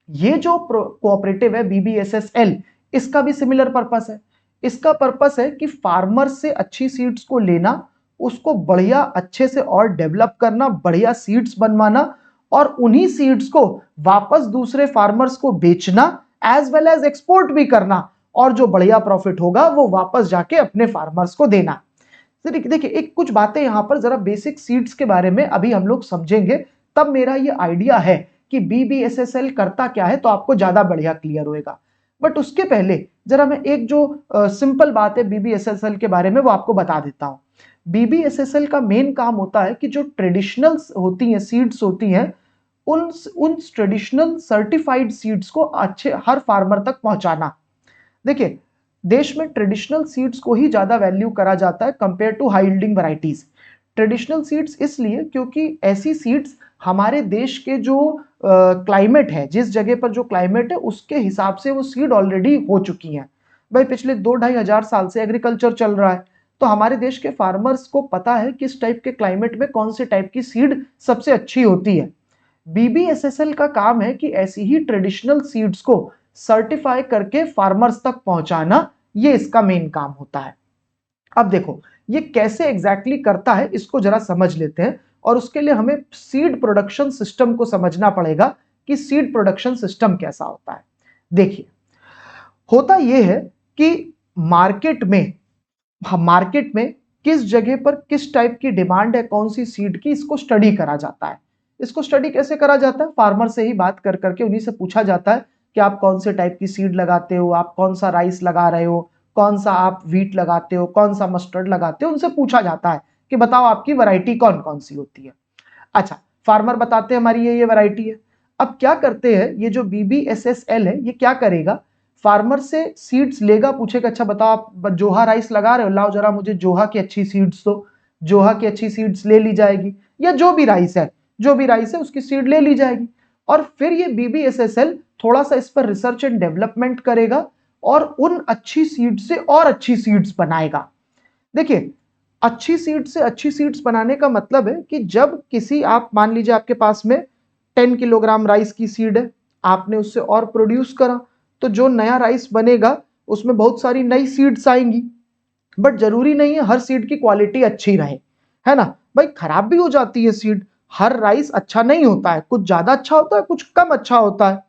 ये जो कोऑपरेटिव है बीबीएसएसएल, इसका भी सिमिलर पर्पस है। इसका पर्पस है कि फार्मर्स से अच्छी सीड्स को लेना, उसको बढ़िया अच्छे से और डेवलप करना, बढ़िया सीड्स बनवाना और उन्हीं सीड्स को वापस दूसरे फार्मर्स को बेचना एज वेल एज एक्सपोर्ट भी करना, और जो बढ़िया प्रॉफिट होगा वो वापस जाके अपने फार्मर्स को देना। देखिए, एक कुछ बातें यहां पर जरा बेसिक सीड्स के बारे में अभी हम लोग समझेंगे, तब मेरा ये आइडिया है कि बीबीएसएसएल करता क्या है तो आपको ज्यादा बढ़िया क्लियर होएगा। बट उसके पहले जरा मैं एक जो सिंपल बात है बीबीएसएसएल के बारे में वो आपको बता देता हूं। बीबीएसएसएल का मेन काम होता है कि जो ट्रेडिशनल होती हैं सीड्स होती हैं, उन ट्रेडिशनल सर्टिफाइड सीड्स को अच्छे हर फार्मर तक पहुंचाना। देखिए, देश में ट्रेडिशनल सीड्स को ही ज्यादा वैल्यू करा जाता है compare to high yielding varieties. Traditional seeds इसलिए क्योंकि ऐसी सीड्स हमारे देश के जो क्लाइमेट है, जिस जगह पर जो क्लाइमेट है उसके हिसाब से वो सीड ऑलरेडी हो चुकी हैं। भाई, पिछले 2-2.5 हजार साल से एग्रीकल्चर चल रहा है, तो हमारे देश के फार्मर्स को पता है किस टाइप के क्लाइमेट में कौन से टाइप की सीड सबसे अच्छी होती है। बीबीएसएसएल का काम है कि ऐसी ही ट्रेडिशनल सीड्स को सर्टिफाई करके फार्मर्स तक पहुंचाना, ये इसका मेन काम होता है। अब देखो ये कैसे एग्जैक्टली करता है इसको जरा समझ लेते हैं, और उसके लिए हमें सीड प्रोडक्शन सिस्टम को समझना पड़ेगा कि सीड प्रोडक्शन सिस्टम कैसा होता है। देखिए, होता यह है कि मार्केट में किस जगह पर किस टाइप की डिमांड है कौन सी सीड की, इसको स्टडी करा जाता है। इसको स्टडी कैसे करा जाता है? फार्मर से ही बात कर करके उन्हीं से पूछा जाता है कि आप कौन से टाइप की सीड लगाते हो, आप कौन सा राइस लगा रहे हो, कौन सा आप व्हीट लगाते हो, कौन सा मस्टर्ड लगाते हो, उनसे पूछा जाता है कि बताओ आपकी वैरायटी कौन कौन सी होती है। अच्छा, फार्मर बताते हैं हमारी ये वैरायटी है। अब क्या करते हैं, ये जो बीबीएसएसएल है ये क्या करेगा, फार्मर से सीड्स लेगा, पूछेगा अच्छा बताओ आप जोहा राइस लगा रहे हो, लाओ जरा मुझे जोहा की अच्छी सीड्स दो। जोहा की अच्छी सीड्स ले ली जाएगी, या जो भी राइस है उसकी सीड ले ली जाएगी। और फिर ये BBSSL थोड़ा सा इस पर रिसर्च एंड डेवलपमेंट करेगा और उन अच्छी सीड से और अच्छी सीड्स बनाएगा। देखिए, अच्छी सीड से अच्छी सीड्स बनाने का मतलब है कि जब किसी, आप मान लीजिए आपके पास में 10 किलोग्राम राइस की सीड है, आपने उससे और प्रोड्यूस करा, तो जो नया राइस बनेगा उसमें बहुत सारी नई सीड्स आएंगी। बट जरूरी नहीं है हर सीड की क्वालिटी अच्छी रहे, है ना भाई, खराब भी हो जाती है सीड। हर राइस अच्छा नहीं होता है, कुछ ज्यादा अच्छा होता है, कुछ कम अच्छा होता है।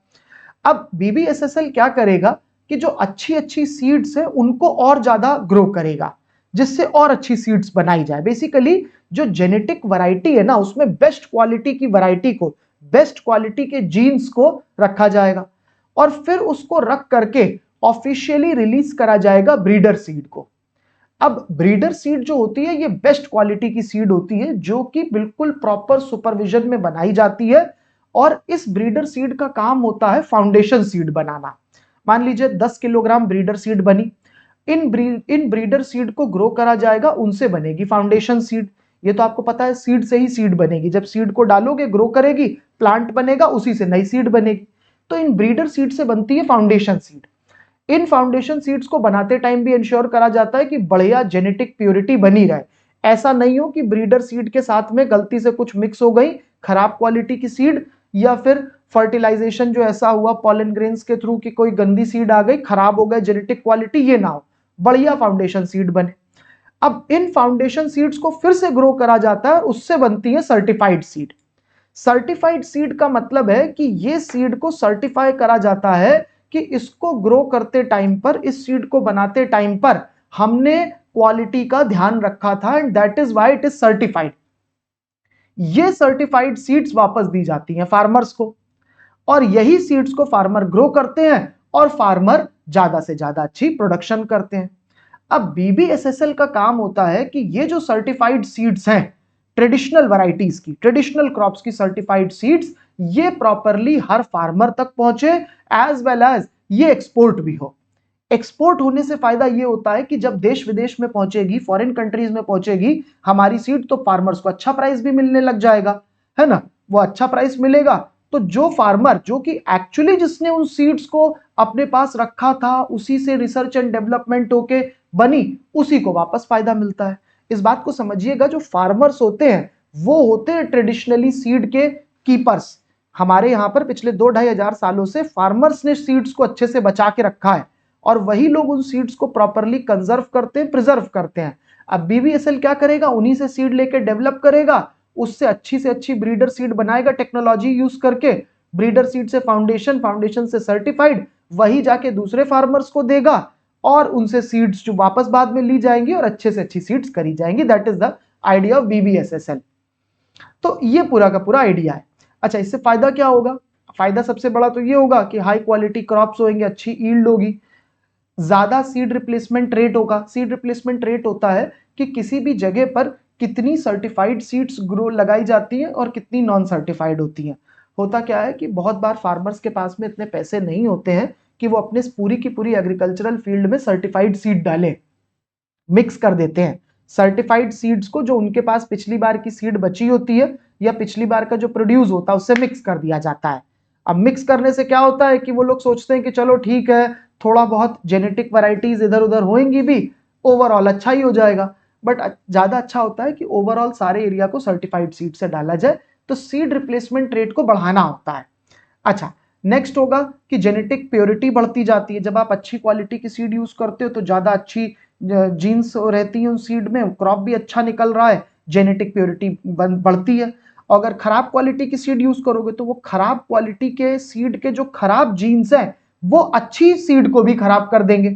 अब BBSSL क्या करेगा कि जो अच्छी अच्छी सीड्स है उनको और ज्यादा ग्रो करेगा, जिससे और अच्छी सीड्स बनाई जाए। बेसिकली जो जेनेटिक वैरायटी है ना, उसमें बेस्ट क्वालिटी की वैरायटी को, बेस्ट क्वालिटी के जीन्स को रखा जाएगा और फिर उसको रख करके ऑफिशियली रिलीज करा जाएगा ब्रीडर सीड को। अब ब्रीडर सीड जो होती है ये बेस्ट क्वालिटी की सीड होती है, जो कि बिल्कुल प्रॉपर सुपरविजन में बनाई जाती है। और इस ब्रीडर सीड का काम होता है फाउंडेशन सीड बनाना। मान लीजिए 10 किलोग्राम ब्रीडर सीड बनी, इन ब्रीडर सीड को ग्रो करा जाएगा, उनसे बनेगी फाउंडेशन सीड। ये तो आपको पता है, सीड से ही सीड बनेगी, जब सीड को डालोगे ग्रो करेगी, प्लांट बनेगा, उसी से नई सीड बनेगी। तो इन ब्रीडर सीड से बनती है फाउंडेशन सीड। इन फाउंडेशन सीड्स को बनाते टाइम भी इंश्योर करा जाता है कि बढ़िया जेनेटिक प्योरिटी बनी रहे। ऐसा नहीं हो कि ब्रीडर सीड के साथ में गलती से कुछ मिक्स हो गई, खराब क्वालिटी की सीड, या फिर फर्टिलाइजेशन जो ऐसा हुआ पॉलन ग्रेन्स के थ्रू कि कोई गंदी सीड आ गई, खराब हो गए जेनेटिक क्वालिटी, ये ना हो, बढ़िया फाउंडेशन सीड बने। अब इन फाउंडेशन सीड्स को फिर से ग्रो करा जाता है, उससे बनती है सर्टिफाइड सीड। सर्टिफाइड सीड का मतलब है कि ये सीड को सर्टिफाई करा जाता है कि इसको ग्रो करते टाइम पर, इस सीड को बनाते टाइम पर हमने क्वालिटी का ध्यान रखा था, and that is why it is certified. ये सर्टिफाइड सीड्स वापस दी जाती हैं फार्मर्स को, और यही सीड्स को फार्मर ग्रो करते हैं और फार्मर ज्यादा से ज्यादा अच्छी प्रोडक्शन करते हैं। अब BBSSL का काम होता है कि ये जो सर्टिफाइड सीड्स हैं, ट्रेडिशनल वैरायटीज की, ट्रेडिशनल क्रॉप्स की सर्टिफाइड सीड्स, ये प्रॉपरली हर फार्मर तक पहुंचे, एज वेल एज ये एक्सपोर्ट भी हो। एक्सपोर्ट होने से फायदा ये होता है कि जब देश विदेश में पहुंचेगी, फॉरेन कंट्रीज में पहुंचेगी हमारी सीड, तो फार्मर्स को अच्छा प्राइस भी मिलने लग जाएगा, है ना। वो अच्छा प्राइस मिलेगा तो जो फार्मर, जो कि एक्चुअली जिसने उन सीड्स को अपने पास रखा था, उसी से रिसर्च एंड डेवलपमेंट होके बनी, उसी को वापस फायदा मिलता है। इस बात को समझिएगा, जो फार्मर्स होते हैं वो होते हैं ट्रेडिशनली सीड के कीपर्स। हमारे यहाँ पर पिछले 2-2.5 सालों से फार्मर्स ने सीड्स को अच्छे से बचा के रखा है, और वही लोग उन सीड्स को प्रॉपरली कंजर्व करते हैं, प्रिजर्व करते हैं। अब BBSL क्या करेगा, उन्हीं से सीड लेके डेवलप करेगा, उससे अच्छी से अच्छी ब्रीडर सीड बनाएगा टेक्नोलॉजी यूज करके, ब्रीडर सीड से फाउंडेशन, फाउंडेशन से सर्टिफाइड, वही जाके दूसरे फार्मर्स को देगा, और उनसे सीड्स जो वापस बाद में ली जाएंगी और अच्छे से अच्छी सीड्स करी जाएंगी। That is the idea of BBSSL। तो ये पूरा का पूरा आइडिया है। अच्छा, इससे फायदा क्या होगा? फायदा सबसे बड़ा तो ये होगा कि हाई क्वालिटी क्रॉप्स होंगे, अच्छी ईल्ड होगी, ज्यादा सीड रिप्लेसमेंट रेट होगा। सीड रिप्लेसमेंट रेट होता है कि किसी भी जगह पर कितनी सर्टिफाइड सीड्स ग्रो लगाई जाती हैं और कितनी नॉन सर्टिफाइड होती हैं। होता क्या है कि बहुत बार फार्मर्स के पास में इतने पैसे नहीं होते हैं कि वो अपने पूरी की पूरी एग्रीकल्चरल फील्ड में सर्टिफाइड सीड डालें, मिक्स कर देते हैं सर्टिफाइड सीड्स को, जो उनके पास पिछली बार की सीड बची होती है या पिछली बार का जो प्रोड्यूस होता है उससे मिक्स कर दिया जाता है। अब मिक्स करने से क्या होता है कि वो लोग सोचते हैं कि चलो ठीक है, थोड़ा बहुत जेनेटिक वैरायटीज इधर उधर होंगी भी, ओवरऑल अच्छा ही हो जाएगा। बट ज्यादा अच्छा होता है कि ओवरऑल सारे एरिया को सर्टिफाइड सीड से डाला जाए, तो सीड रिप्लेसमेंट रेट को बढ़ाना होता है। अच्छा, नेक्स्ट होगा कि जेनेटिक प्योरिटी बढ़ती जाती है। जब आप अच्छी क्वालिटी की सीड यूज करते हो तो ज्यादा अच्छी जीन्स रहती है उन सीड में, क्रॉप भी अच्छा निकल रहा है, जेनेटिक प्योरिटी बढ़ती है। अगर खराब क्वालिटी की सीड यूज करोगे तो वो खराब क्वालिटी के सीड के जो खराब जीन्स हैं वो अच्छी सीड को भी खराब कर देंगे,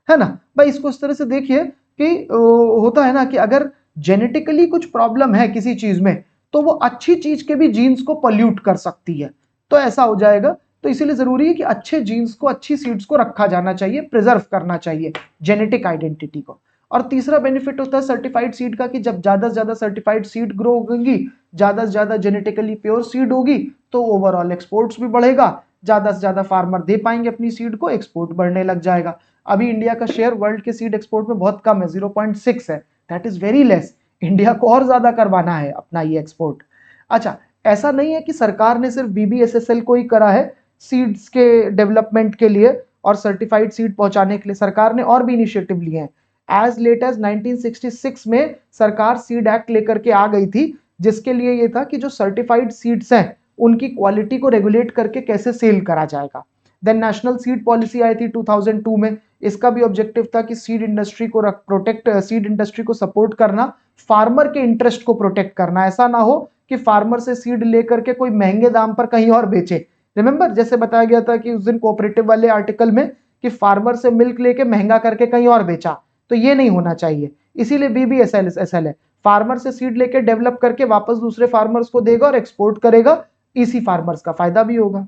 है ना भाई। इसको इस तरह से देखिए कि होता है ना कि अगर जेनेटिकली कुछ प्रॉब्लम है किसी चीज में, तो वो अच्छी चीज के भी जीन्स को पॉल्यूट कर सकती है, तो ऐसा हो जाएगा। तो इसीलिए जरूरी है कि अच्छे जीन्स को, अच्छी सीड्स को रखा जाना चाहिए, प्रिजर्व करना चाहिए जेनेटिक आइडेंटिटी को। और तीसरा बेनिफिट होता है सर्टिफाइड सीड का, कि जब ज्यादा से ज्यादा सर्टिफाइड सीड ग्रो होगी, ज्यादा से ज्यादा जेनेटिकली प्योर सीड होगी, तो ओवरऑल एक्सपोर्ट्स भी बढ़ेगा, ज्यादा से ज्यादा फार्मर दे पाएंगे अपनी सीड को, एक्सपोर्ट बढ़ने लग जाएगा। अभी इंडिया का शेयर वर्ल्ड के सीड एक्सपोर्ट में बहुत कम है, 0.6 है, that is very less. India को और ज्यादा करवाना है अपना ये एक्सपोर्ट। अच्छा, ऐसा नहीं है कि सरकार ने सिर्फ BBSSL को ही करा है सीड्स के डेवलपमेंट के लिए और सर्टिफाइड सीड पहुंचाने के लिए, सरकार ने और भी इनिशिएटिव लिए हैं। एज लेट एज 1966 में सरकार सीड एक्ट लेकर के आ गई थी, जिसके लिए ये था कि जो सर्टिफाइड सीड्स हैं उनकी क्वालिटी को रेगुलेट करके कैसे सेल करा जाएगा। देन नेशनल सीड पॉलिसी आई थी 2002 में, इसका भी ऑब्जेक्टिव था कि सीड इंडस्ट्री को प्रोटेक्ट, सीड इंडस्ट्री को सपोर्ट करना, फार्मर के इंटरेस्ट को प्रोटेक्ट करना। ऐसा ना हो कि फार्मर से सीड लेकर के कोई महंगे दाम पर कहीं और बेचे। रिमेंबर जैसे बताया गया था कि उस दिन कोऑपरेटिव वाले आर्टिकल में कि फार्मर से मिल्क लेके महंगा करके कहीं और बेचा, तो ये नहीं होना चाहिए। इसीलिए BBSSL है, फार्मर से सीड लेके डेवलप करके वापस दूसरे फार्मर्स को देगा और एक्सपोर्ट करेगा, इसी फार्मर्स का फायदा भी होगा।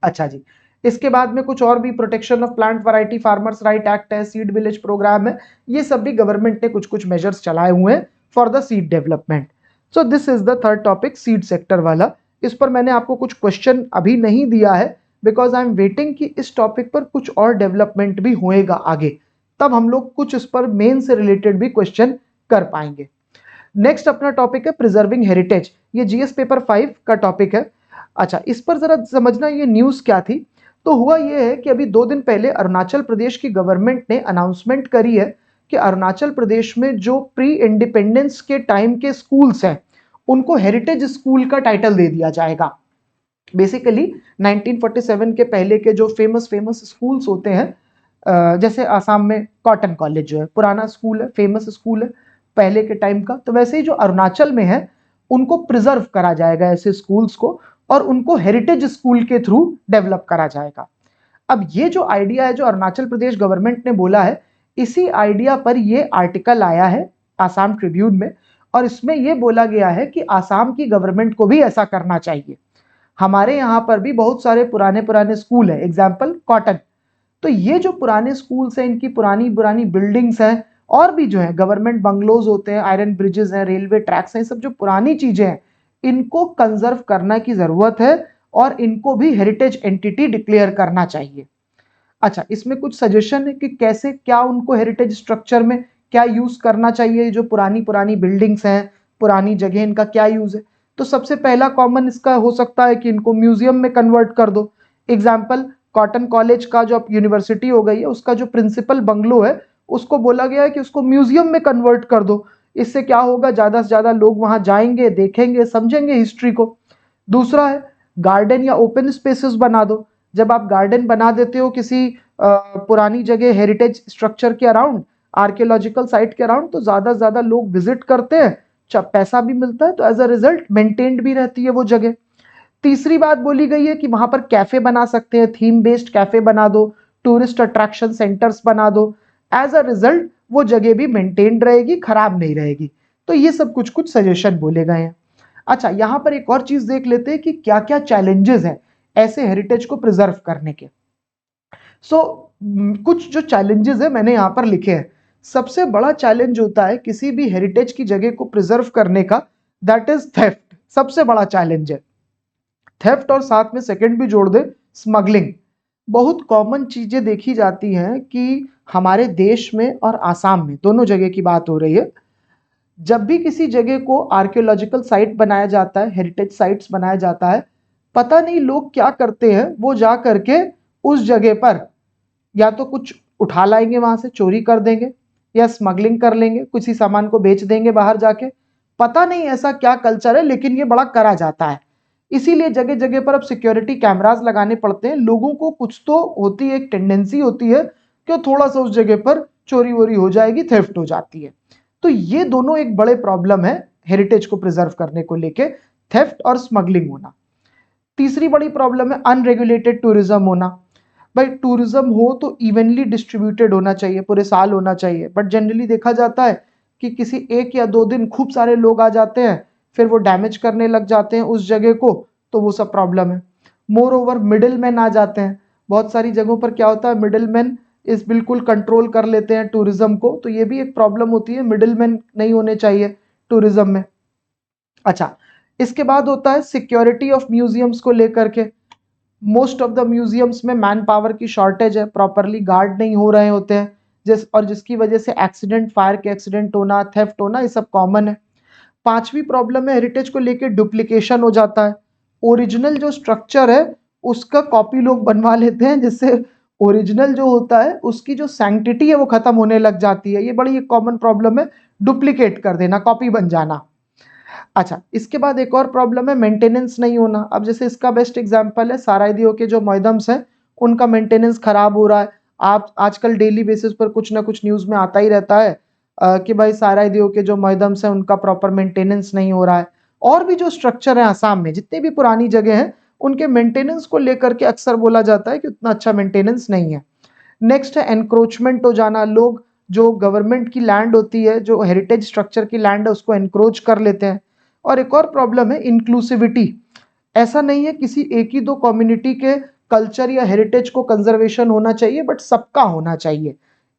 अच्छा जी, इसके बाद में कुछ और भी, protection of plant variety, farmers right act है, सीड विलेज प्रोग्राम है, ये सब भी गवर्नमेंट ने कुछ कुछ मेजर्स चलाए हुए हैं for the seed development. So this is the third topic, seed sector वाला। इस पर मैंने आपको कुछ क्वेश्चन अभी नहीं दिया है बिकॉज आई एम वेटिंग कि इस टॉपिक पर कुछ और डेवलपमेंट भी होएगा आगे, तब हम लोग कुछ इस पर मेन से रिलेटेड भी क्वेश्चन कर पाएंगे। नेक्स्ट अपना टॉपिक है प्रिजर्विंग हेरिटेज, ये GS पेपर 5 का टॉपिक है। अच्छा, इस पर जरा समझना ये न्यूज क्या थी। तो हुआ ये है कि अभी 2 दिन पहले अरुणाचल प्रदेश की गवर्नमेंट ने अनाउंसमेंट करी है कि अरुणाचल प्रदेश में जो प्री इंडिपेंडेंस के टाइम के स्कूल्स हैं उनको हेरिटेज स्कूल का टाइटल दे दिया जाएगा। बेसिकली 1947 के पहले के जो फेमस स्कूल्स होते हैं, जैसे आसाम में कॉटन कॉलेज जो है पुराना स्कूल है, फेमस स्कूल है पहले के टाइम का, तो वैसे ही जो अरुणाचल में है उनको प्रिजर्व करा जाएगा ऐसे स्कूल्स को, और उनको हेरिटेज स्कूल के थ्रू डेवलप करा जाएगा। अब ये जो आइडिया है जो अरुणाचल प्रदेश गवर्नमेंट ने बोला है, इसी आइडिया पर ये आर्टिकल आया है आसाम ट्रिब्यून में, और इसमें ये बोला गया है कि आसाम की गवर्नमेंट को भी ऐसा करना चाहिए। हमारे यहाँ पर भी बहुत सारे पुराने स्कूल है, एग्जाम्पल कॉटन, तो ये जो पुराने स्कूल्स हैं इनकी पुरानी पुरानी बिल्डिंग्स हैं, और भी जो है गवर्नमेंट बंगलोज होते हैं, आयरन ब्रिजेस हैं, रेलवे ट्रैक्स हैं, सब जो पुरानी चीजें हैं इनको कंजर्व करने की जरूरत है और इनको भी हेरिटेज एंटिटी डिक्लेयर करना चाहिए। अच्छा, इसमें कुछ सजेशन है कि कैसे क्या उनको हेरिटेज स्ट्रक्चर में क्या यूज करना चाहिए, जो पुरानी पुरानी बिल्डिंग्स हैं, पुरानी जगह, इनका क्या यूज है। तो सबसे पहला कॉमन इसका हो सकता है कि इनको म्यूजियम में कन्वर्ट कर दो। एग्जाम्पल, कॉटन कॉलेज का जो यूनिवर्सिटी हो गई है उसका जो प्रिंसिपल बंगलो है उसको बोला गया है कि उसको म्यूजियम में कन्वर्ट कर दो। इससे क्या होगा, ज्यादा से ज्यादा लोग वहां जाएंगे, देखेंगे, समझेंगे हिस्ट्री को। दूसरा है गार्डन या ओपन स्पेसेस बना दो। जब आप गार्डन बना देते हो किसी पुरानी जगह हेरिटेज स्ट्रक्चर के अराउंड, आर्कियोलॉजिकल साइट के अराउंड, तो ज्यादा से ज्यादा लोग विजिट करते हैं, पैसा भी मिलता है, तो एज अ रिजल्ट मेंटेन्ड भी रहती है वो जगह। तीसरी बात बोली गई है कि वहां पर कैफे बना सकते हैं, थीम बेस्ड कैफे बना दो, टूरिस्ट अट्रैक्शन सेंटर्स बना दो, एज अ रिजल्ट वो जगह भी मेंटेन्ड रहेगी, खराब नहीं रहेगी। तो ये सब कुछ कुछ सजेशन बोले गए हैं। अच्छा, यहां पर एक और चीज देख लेते हैं कि क्या क्या चैलेंजेस हैं ऐसे हेरिटेज को प्रिजर्व करने के। कुछ जो चैलेंजेस है मैंने यहां पर लिखे हैं। सबसे बड़ा चैलेंज होता है किसी भी हेरिटेज की जगह को प्रिजर्व करने का, दैट इज थेफ्ट। सबसे बड़ा चैलेंज है थेफ्ट, और साथ में सेकंड भी जोड़ दे, स्मगलिंग। बहुत कॉमन चीजें देखी जाती हैं कि हमारे देश में और आसाम में, दोनों जगह की बात हो रही है, जब भी किसी जगह को आर्कियोलॉजिकल साइट बनाया जाता है, हेरिटेज साइट्स बनाया जाता है, पता नहीं लोग क्या करते हैं, वो जा करके उस जगह पर या तो कुछ उठा लाएंगे, वहां से चोरी कर देंगे, या स्मगलिंग कर लेंगे, किसी सामान को बेच देंगे बाहर जाके। पता नहीं ऐसा क्या कल्चर है, लेकिन ये बड़ा करा जाता है। इसीलिए जगह जगह पर अब सिक्योरिटी कैमरास लगाने पड़ते हैं। लोगों को कुछ तो होती है, एक टेंडेंसी होती है कि थोड़ा सा उस जगह पर चोरी वोरी हो जाएगी, थेफ्ट हो जाती है। तो ये दोनों एक बड़े प्रॉब्लम है हेरिटेज को प्रिजर्व करने को लेके, थेफ्ट और स्मगलिंग होना। तीसरी बड़ी प्रॉब्लम है अनरेगुलेटेड टूरिज्म होना। भाई टूरिज्म हो तो इवनली डिस्ट्रीब्यूटेड होना चाहिए, पूरे साल होना चाहिए, बट जनरली देखा जाता है कि किसी 1 या 2 दिन खूब सारे लोग आ जाते हैं, फिर वो डैमेज करने लग जाते हैं उस जगह को, तो वो सब प्रॉब्लम है। मोर ओवर मिडिल मैन आ जाते हैं, बहुत सारी जगहों पर क्या होता है, मिडिल मैन इस बिल्कुल कंट्रोल कर लेते हैं टूरिज्म को, तो ये भी एक प्रॉब्लम होती है, मिडिल मैन नहीं होने चाहिए टूरिज्म में। अच्छा, इसके बाद होता है सिक्योरिटी ऑफ म्यूजियम्स को लेकर के। मोस्ट ऑफ द म्यूजियम्स में मैन पावर की शॉर्टेज है, प्रॉपरली गार्ड नहीं हो रहे होते हैं, जिसकी वजह से एक्सीडेंट, फायर के एक्सीडेंट होना, थेफ्ट होना, ये सब कॉमन है। पांचवी प्रॉब्लम है हेरिटेज को लेके डुप्लीकेशन हो जाता है। ओरिजिनल जो स्ट्रक्चर है उसका कॉपी लोग बनवा लेते हैं, जिससे ओरिजिनल जो होता है उसकी जो सैंक्टिटी है वो खत्म होने लग जाती है। ये बड़ी एक कॉमन प्रॉब्लम है, डुप्लीकेट कर देना, कॉपी बन जाना। अच्छा, इसके बाद एक और प्रॉब्लम है मेंटेनेंस नहीं होना। अब जैसे इसका बेस्ट एग्जांपल है सारायदियों के जो मोइदम्स हैं, उनका मेंटेनेंस खराब हो रहा है। आप आजकल डेली बेसिस पर कुछ ना कुछ न्यूज में आता ही रहता है कि भाई सारायदियों के जो मोइदम्स हैं उनका प्रॉपर मेंटेनेंस नहीं हो रहा है। और भी जो स्ट्रक्चर है आसाम में, जितनी भी पुरानी जगह हैं, उनके मेंटेनेंस को लेकर के अक्सर बोला जाता है कि उतना अच्छा मेंटेनेंस नहीं है। नेक्स्ट है एनक्रोचमेंट हो जाना। लोग जो गवर्नमेंट की लैंड होती है, जो हेरिटेज स्ट्रक्चर की लैंड है, उसको एनक्रोच कर लेते हैं। और एक और प्रॉब्लम है इंक्लूसिविटी। ऐसा नहीं है किसी एक ही दो कम्युनिटी के कल्चर या हेरिटेज को कंजर्वेशन होना चाहिए, बट सबका होना चाहिए।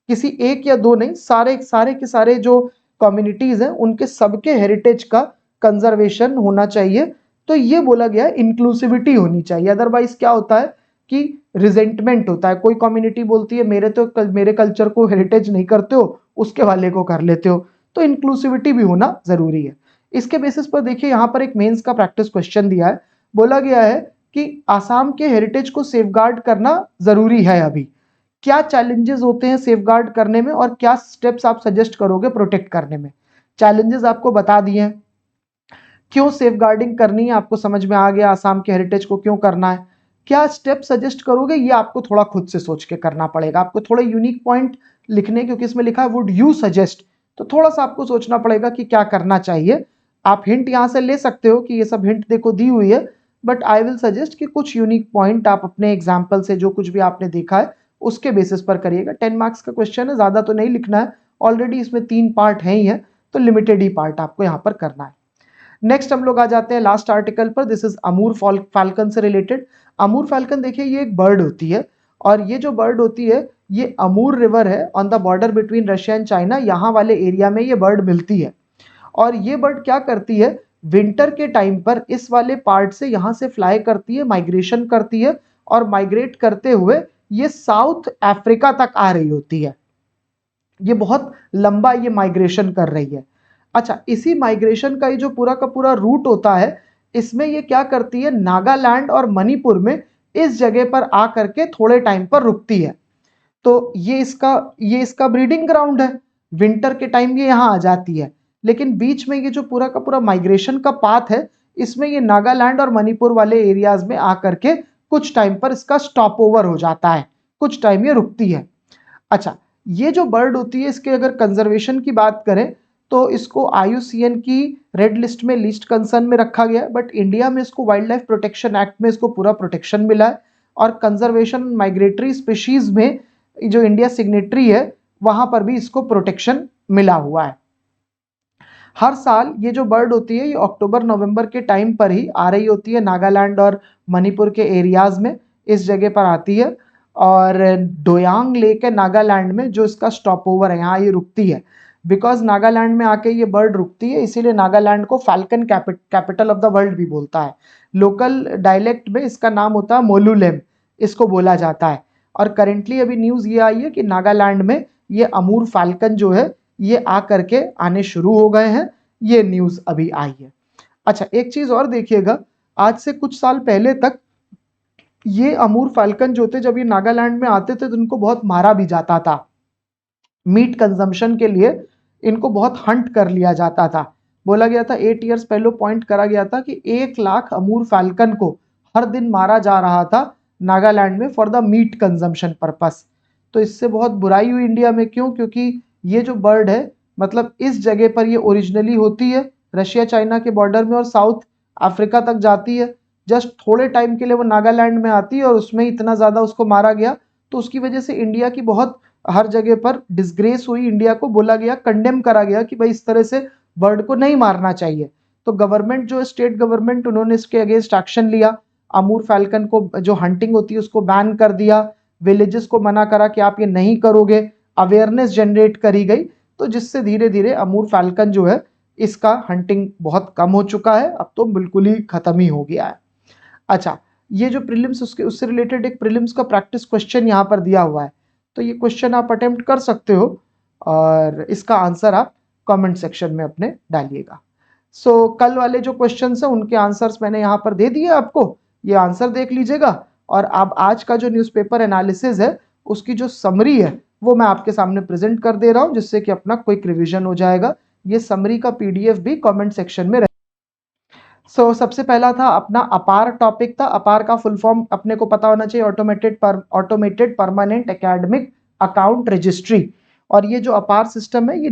किसी एक या दो नहीं, सारे सारे के सारे जो कम्युनिटीज हैं उनके सबके हेरिटेज का कंजर्वेशन होना चाहिए। तो ये बोला गया है इंक्लूसिविटी होनी चाहिए। अदरवाइज क्या होता है कि रिजेंटमेंट होता है। कोई कम्युनिटी बोलती है मेरे कल्चर को हेरिटेज नहीं करते हो, उसके वाले को कर लेते हो। तो इंक्लूसिविटी भी होना जरूरी है। इसके बेसिस पर देखिए यहाँ पर एक मेंस का प्रैक्टिस क्वेश्चन दिया है। बोला गया है कि आसाम के हेरिटेज को सेफगार्ड करना जरूरी है अभी। क्या चैलेंजेस होते हैं सेफगार्ड करने में और क्या स्टेप्स आप सजेस्ट करोगे प्रोटेक्ट करने में? चैलेंजेस आपको बता दिए हैं। क्यों सेफगार्डिंग करनी है आपको समझ में आ गया, आसाम के हेरिटेज को क्यों करना है। क्या स्टेप सजेस्ट करोगे, ये आपको थोड़ा खुद से सोच के करना पड़ेगा। आपको थोड़े यूनिक पॉइंट लिखने, क्योंकि इसमें लिखा है वुड यू सजेस्ट, तो थोड़ा सा आपको सोचना पड़ेगा कि क्या करना चाहिए। आप हिंट यहां से ले सकते हो कि ये सब हिंट देखो दी हुई है, बट आई विल सजेस्ट कि कुछ यूनिक पॉइंट आप अपने एग्जाम्पल से, जो कुछ भी आपने देखा है उसके बेसिस पर करिएगा। 10 मार्क्स का क्वेश्चन है, ज्यादा तो नहीं लिखना है, ऑलरेडी इसमें 3 पार्ट है ही है, तो लिमिटेड ही पार्ट आपको यहाँ पर करना है। नेक्स्ट हम लोग आ जाते हैं लास्ट आर्टिकल पर। दिस इज अमूर फाल्कन से रिलेटेड। अमूर फाल्कन देखिए ये एक बर्ड होती है, और ये जो बर्ड होती है ये अमूर रिवर है on the border between Russia and China, यहाँ वाले एरिया में ये बर्ड मिलती है। और ये बर्ड क्या करती है, विंटर के टाइम पर इस वाले पार्ट से यहाँ से फ्लाई करती है, माइग्रेशन करती है, और माइग्रेट करते हुए ये साउथ अफ्रीका तक आ रही होती है। ये बहुत लंबा ये माइग्रेशन कर रही है। अच्छा, इसी माइग्रेशन का ये जो पूरा का पूरा रूट होता है, इसमें ये क्या करती है, नागालैंड और मणिपुर में इस जगह पर आ करके थोड़े टाइम पर रुकती है। तो ये इसका ब्रीडिंग ग्राउंड है। विंटर के टाइम ये यहाँ आ जाती है, लेकिन बीच में ये जो पूरा का पूरा माइग्रेशन का पाथ है, इसमें ये नागालैंड और मणिपुर वाले एरियाज में आकर के कुछ टाइम पर इसका स्टॉप ओवर हो जाता है, कुछ टाइम ये रुकती है। अच्छा, ये जो बर्ड होती है, इसके अगर कंजर्वेशन की बात करें तो इसको IUCN की रेड लिस्ट में लीस्ट कंसर्न में रखा गया है, बट इंडिया में इसको वाइल्ड लाइफ प्रोटेक्शन एक्ट में इसको पूरा प्रोटेक्शन मिला है। और कंजर्वेशन माइग्रेटरी स्पीशीज में जो इंडिया सिग्नेटरी है, वहां पर भी इसको प्रोटेक्शन मिला हुआ है। हर साल ये जो बर्ड होती है ये अक्टूबर नवंबर के टाइम पर ही आ रही होती है नागालैंड और मणिपुर के एरियाज में, इस जगह पर आती है। और डोयांग लेक है नागालैंड में, जो इसका स्टॉप ओवर है, यहाँ ये रुकती है। बिकॉज नागालैंड में आके ये बर्ड रुकती है, इसीलिए नागालैंड को falcon capital of the world भी बोलता है। लोकल डायलेक्ट में इसका नाम होता है मोलुलेम, इसको बोला जाता है। और करेंटली अभी न्यूज ये आई है कि नागालैंड में ये अमूर फाल्कन जो है ये आ करके आने शुरू हो गए हैं, ये न्यूज अभी आई है। अच्छा, एक चीज और देखिएगा, आज से कुछ साल पहले तक ये अमूर फाल्कन जो थे, जब ये नागालैंड में आते थे तो इनको बहुत मारा भी जाता था। मीट कंजम्पशन के लिए इनको बहुत हंट कर लिया जाता था। बोला गया था 8 ईयर्स पहले पॉइंट करा गया था कि 1 लाख अमूर फाल्कन को हर दिन मारा जा रहा था नागालैंड में for the meat consumption purpose. तो इससे बहुत बुराई हुई इंडिया में। क्यों? क्योंकि ये जो बर्ड है, मतलब इस जगह पर ये ओरिजिनली होती है रशिया चाइना के बॉर्डर में, और साउथ अफ्रीका तक जाती है। जस्ट थोड़े टाइम के लिए वो नागालैंड में आती है और उसमें इतना ज़्यादा उसको मारा गया, तो उसकी वजह से इंडिया की बहुत हर जगह पर डिसग्रेस हुई। इंडिया को बोला गया, कंडेम करा गया कि भाई इस तरह से बर्ड को नहीं मारना चाहिए। तो गवर्नमेंट जो स्टेट गवर्नमेंट, उन्होंने इसके अगेंस्ट एक्शन लिया। अमूर फाल्कन को जो हंटिंग होती है उसको बैन कर दिया, विलेजेस को मना करा कि आप ये नहीं करोगे, अवेयरनेस जनरेट करी गई। तो जिससे धीरे धीरे अमूर फाल्कन जो है इसका हंटिंग बहुत कम हो चुका है, अब तो बिल्कुल ही खत्म ही हो गया है। अच्छा, ये जो प्रीलिम्स उससे रिलेटेड एक प्रीलिम्स का प्रैक्टिस क्वेश्चन यहाँ पर दिया हुआ है। तो ये क्वेश्चन आप अटेम्प्ट कर सकते हो और इसका आंसर आप कमेंट सेक्शन में अपने डालिएगा। सो कल वाले जो क्वेश्चंस हैं उनके आंसर्स मैंने यहाँ पर दे दिए आपको, ये आंसर देख लीजिएगा। और अब आज का जो न्यूज़पेपर एनालिसिस है उसकी जो समरी है वो मैं आपके सामने प्रेजेंट कर दे रहा हूँ, जिससे कि अपना क्विक रिवीजन हो जाएगा। ये समरी का पीडीएफ भी कमेंट सेक्शन में सबसे पहला था अपना अपार टॉपिक था। अपार का फुल फॉर्म अपने को पता होना चाहिए, automated permanent academic account registry. और ये जो अपार सिस्टम है ये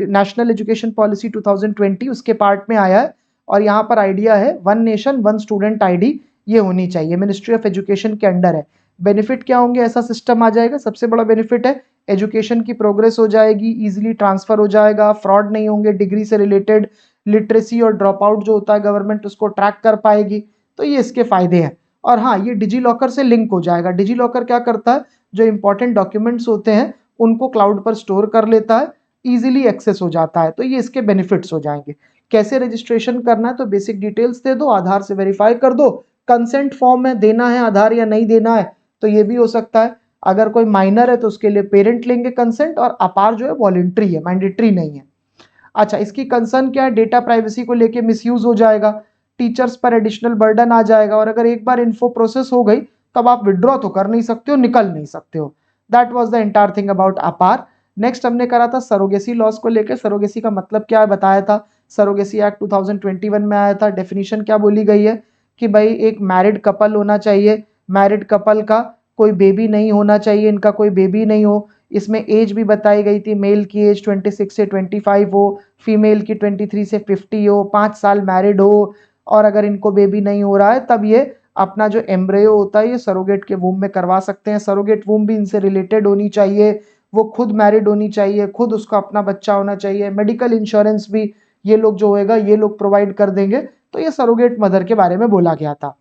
नेशनल एजुकेशन पॉलिसी 2020 उसके पार्ट में आया है। और यहाँ पर आइडिया है one nation one student ID ये होनी चाहिए, मिनिस्ट्री ऑफ एजुकेशन के अंडर है। बेनिफिट क्या होंगे, ऐसा सिस्टम आ जाएगा। सबसे बड़ा बेनिफिट है एजुकेशन की प्रोग्रेस हो जाएगी, इजीली ट्रांसफर हो जाएगा, फ्रॉड नहीं होंगे, डिग्री से रिलेटेड लिटरेसी और ड्रॉप आउट जो होता है गवर्नमेंट उसको ट्रैक कर पाएगी। तो ये इसके फायदे हैं। और हाँ, ये डिजी लॉकर से लिंक हो जाएगा। डिजी लॉकर क्या करता है, जो इंपॉर्टेंट डॉक्यूमेंट्स होते हैं उनको क्लाउड पर स्टोर कर लेता है, इजीली एक्सेस हो जाता है। तो ये इसके बेनिफिट्स हो जाएंगे। कैसे रजिस्ट्रेशन करना है, तो बेसिक डिटेल्स दे दो, आधार से वेरीफाई कर दो, कंसेंट फॉर्म में देना है आधार या नहीं देना है तो ये भी हो सकता है। अगर कोई माइनर है तो उसके लिए पेरेंट लेंगे कंसेंट, और अपार जो है वॉलंटरी है, मैंडेटरी नहीं है। अच्छा, इसकी कंसर्न क्या है, डेटा प्राइवेसी को लेके मिसयूज हो जाएगा, टीचर्स पर एडिशनल बर्डन आ जाएगा, और अगर एक बार इन्फो प्रोसेस हो गई तब आप विड्रॉ तो कर नहीं सकते हो, निकल नहीं सकते हो। That was the entire thing about अपार। नेक्स्ट हमने करा था सरोगेसी लॉस को लेकर। सरोगेसी का मतलब क्या है बताया था। सरोगेसी एक्ट 2021 में आया था। डेफिनेशन क्या बोली गई है कि भाई एक मैरिड कपल होना चाहिए, मैरिड कपल का कोई बेबी नहीं होना चाहिए, इनका कोई बेबी नहीं हो। इसमें एज भी बताई गई थी, मेल की एज 26 से 25 हो, फीमेल की 23 से 50 हो, 5 साल मैरिड हो, और अगर इनको बेबी नहीं हो रहा है तब ये अपना जो एम्ब्रियो होता है ये सरोगेट के वूम में करवा सकते हैं। सरोगेट वूम भी इनसे रिलेटेड होनी चाहिए, वो खुद मैरिड होनी चाहिए, खुद उसका अपना बच्चा होना चाहिए। मेडिकल इंश्योरेंस भी ये लोग जो होएगा ये लोग प्रोवाइड कर देंगे। तो ये सरोगेट मदर के बारे में बोला गया था।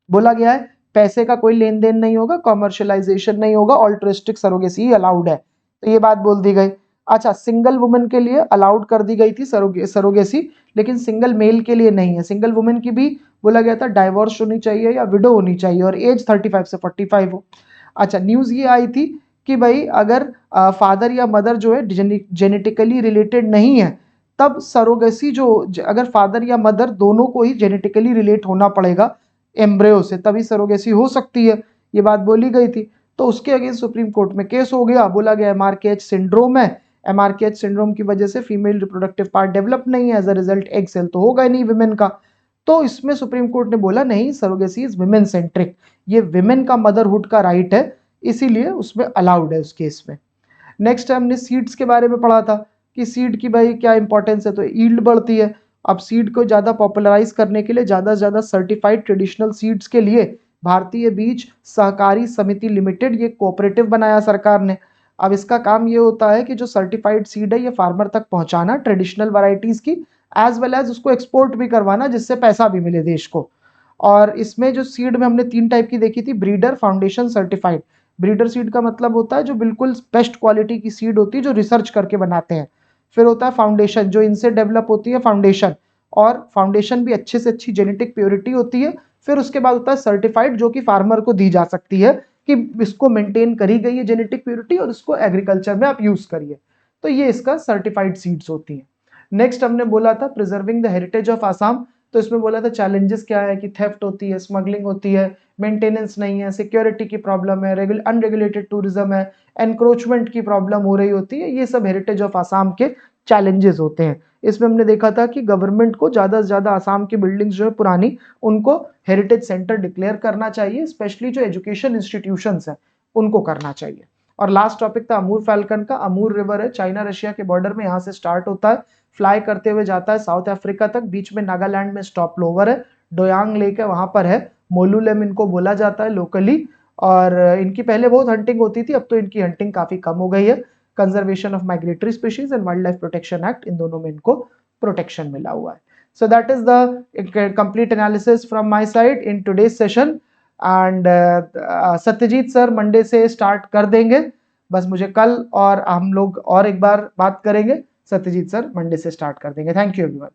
बोला गया है पैसे का कोई लेन देन नहीं होगा, कॉमर्शियलाइजेशन नहीं होगा, ऑल्ट्रिस्टिक सरोगेसी अलाउड है। तो ये बात बोल दी गई। अच्छा, सिंगल वुमेन के लिए अलाउड कर दी गई थी सरोगेसी, लेकिन सिंगल मेल के लिए नहीं है। सिंगल वुमेन की भी बोला गया था डाइवोर्स होनी चाहिए या विडो होनी चाहिए, और एज 35 से 45 हो। अच्छा, न्यूज ये आई थी कि भाई अगर फादर या मदर जो है जेनेटिकली रिलेटेड नहीं है तब सरोगेसी जो, अगर फादर या मदर दोनों को ही जेनेटिकली रिलेट होना पड़ेगा एम्ब्रियो से तभी सरोगेसी हो सकती है, ये बात बोली गई थी। तो उसके अगेंस्ट सुप्रीम कोर्ट में केस हो गया। बोला गया एमआरकेएच सिंड्रोम है, एमआरकेएच सिंड्रोम की वजह से फीमेल रिप्रोडक्टिव पार्ट डेवलप नहीं है, as a result egg cell तो होगा नहीं विमेन का। तो इसमें सुप्रीम कोर्ट ने बोला नहीं, सरोगेसी इज विमेन सेंट्रिक, ये विमेन का मदरहुड का राइट है, इसीलिए उसमें अलाउड है उस केस में। नेक्स्ट हमने सीड्स के बारे में पढ़ा था कि सीड की भाई क्या इंपॉर्टेंस है, तो ईल्ड बढ़ती है। अब सीड को ज़्यादा पॉपुलराइज करने के लिए ज़्यादा से ज़्यादा सर्टिफाइड ट्रेडिशनल सीड्स के लिए भारतीय बीज सहकारी समिति लिमिटेड ये कोऑपरेटिव बनाया सरकार ने। अब इसका काम ये होता है कि जो सर्टिफाइड सीड है ये फार्मर तक पहुंचाना ट्रेडिशनल वैरायटीज़ की, एज वेल एज उसको एक्सपोर्ट भी करवाना जिससे पैसा भी मिले देश को। और इसमें जो सीड में हमने 3 टाइप की देखी थी, breeder, foundation, certified. Breeder seed का मतलब होता है जो बिल्कुल बेस्ट क्वालिटी की सीड होती है जो रिसर्च करके बनाते हैं। फिर होता है फाउंडेशन, जो इनसे डेवलप होती है फाउंडेशन, और फाउंडेशन भी अच्छे से अच्छी जेनेटिक प्योरिटी होती है। फिर उसके बाद होता है सर्टिफाइड, जो कि फार्मर को दी जा सकती है कि इसको मेंटेन करी गई है जेनेटिक प्योरिटी और इसको एग्रीकल्चर में आप यूज करिए। तो ये इसका सर्टिफाइड सीड्स होती है। नेक्स्ट हमने बोला था preserving the heritage of Assam. तो इसमें बोला था चैलेंजेस क्या है कि थेफ्ट होती है, स्मगलिंग होती है, मेंटेनेंस नहीं है, सिक्योरिटी की प्रॉब्लम है, अनरेगुलेटेड टूरिज्म है, एनक्रोचमेंट की प्रॉब्लम हो रही होती है। ये सब हेरिटेज ऑफ आसाम के चैलेंजेस होते हैं। इसमें हमने देखा था कि गवर्नमेंट को ज़्यादा से ज़्यादा आसाम की बिल्डिंग्स जो है पुरानी, उनको हेरिटेज सेंटर डिक्लेयर करना चाहिए, स्पेशली जो एजुकेशन इंस्टीट्यूशंस हैं उनको करना चाहिए। और लास्ट टॉपिक था अमूर फैल्कन का। अमूर रिवर है चाइना रशिया के बॉर्डर में, यहाँ से स्टार्ट होता है, फ्लाई करते हुए जाता है साउथ अफ्रीका तक, बीच में नागालैंड में स्टॉप ओवर है, डोयांग लेक है वहां पर है, मोलुलेम इनको बोला जाता है लोकली। और इनकी पहले बहुत हंटिंग होती थी, अब तो इनकी हंटिंग काफी कम हो गई है। Conservation of migratory species and wild life protection act, इन दोनों में इनको प्रोटेक्शन मिला हुआ है। So that is the complete analysis from my side in today's session. And Satyajit sir Monday से स्टार्ट कर देंगे, बस मुझे कल और हम लोग और एक बार बात करेंगे। सत्यजीत सर मंडे से स्टार्ट कर देंगे। Thank you everyone.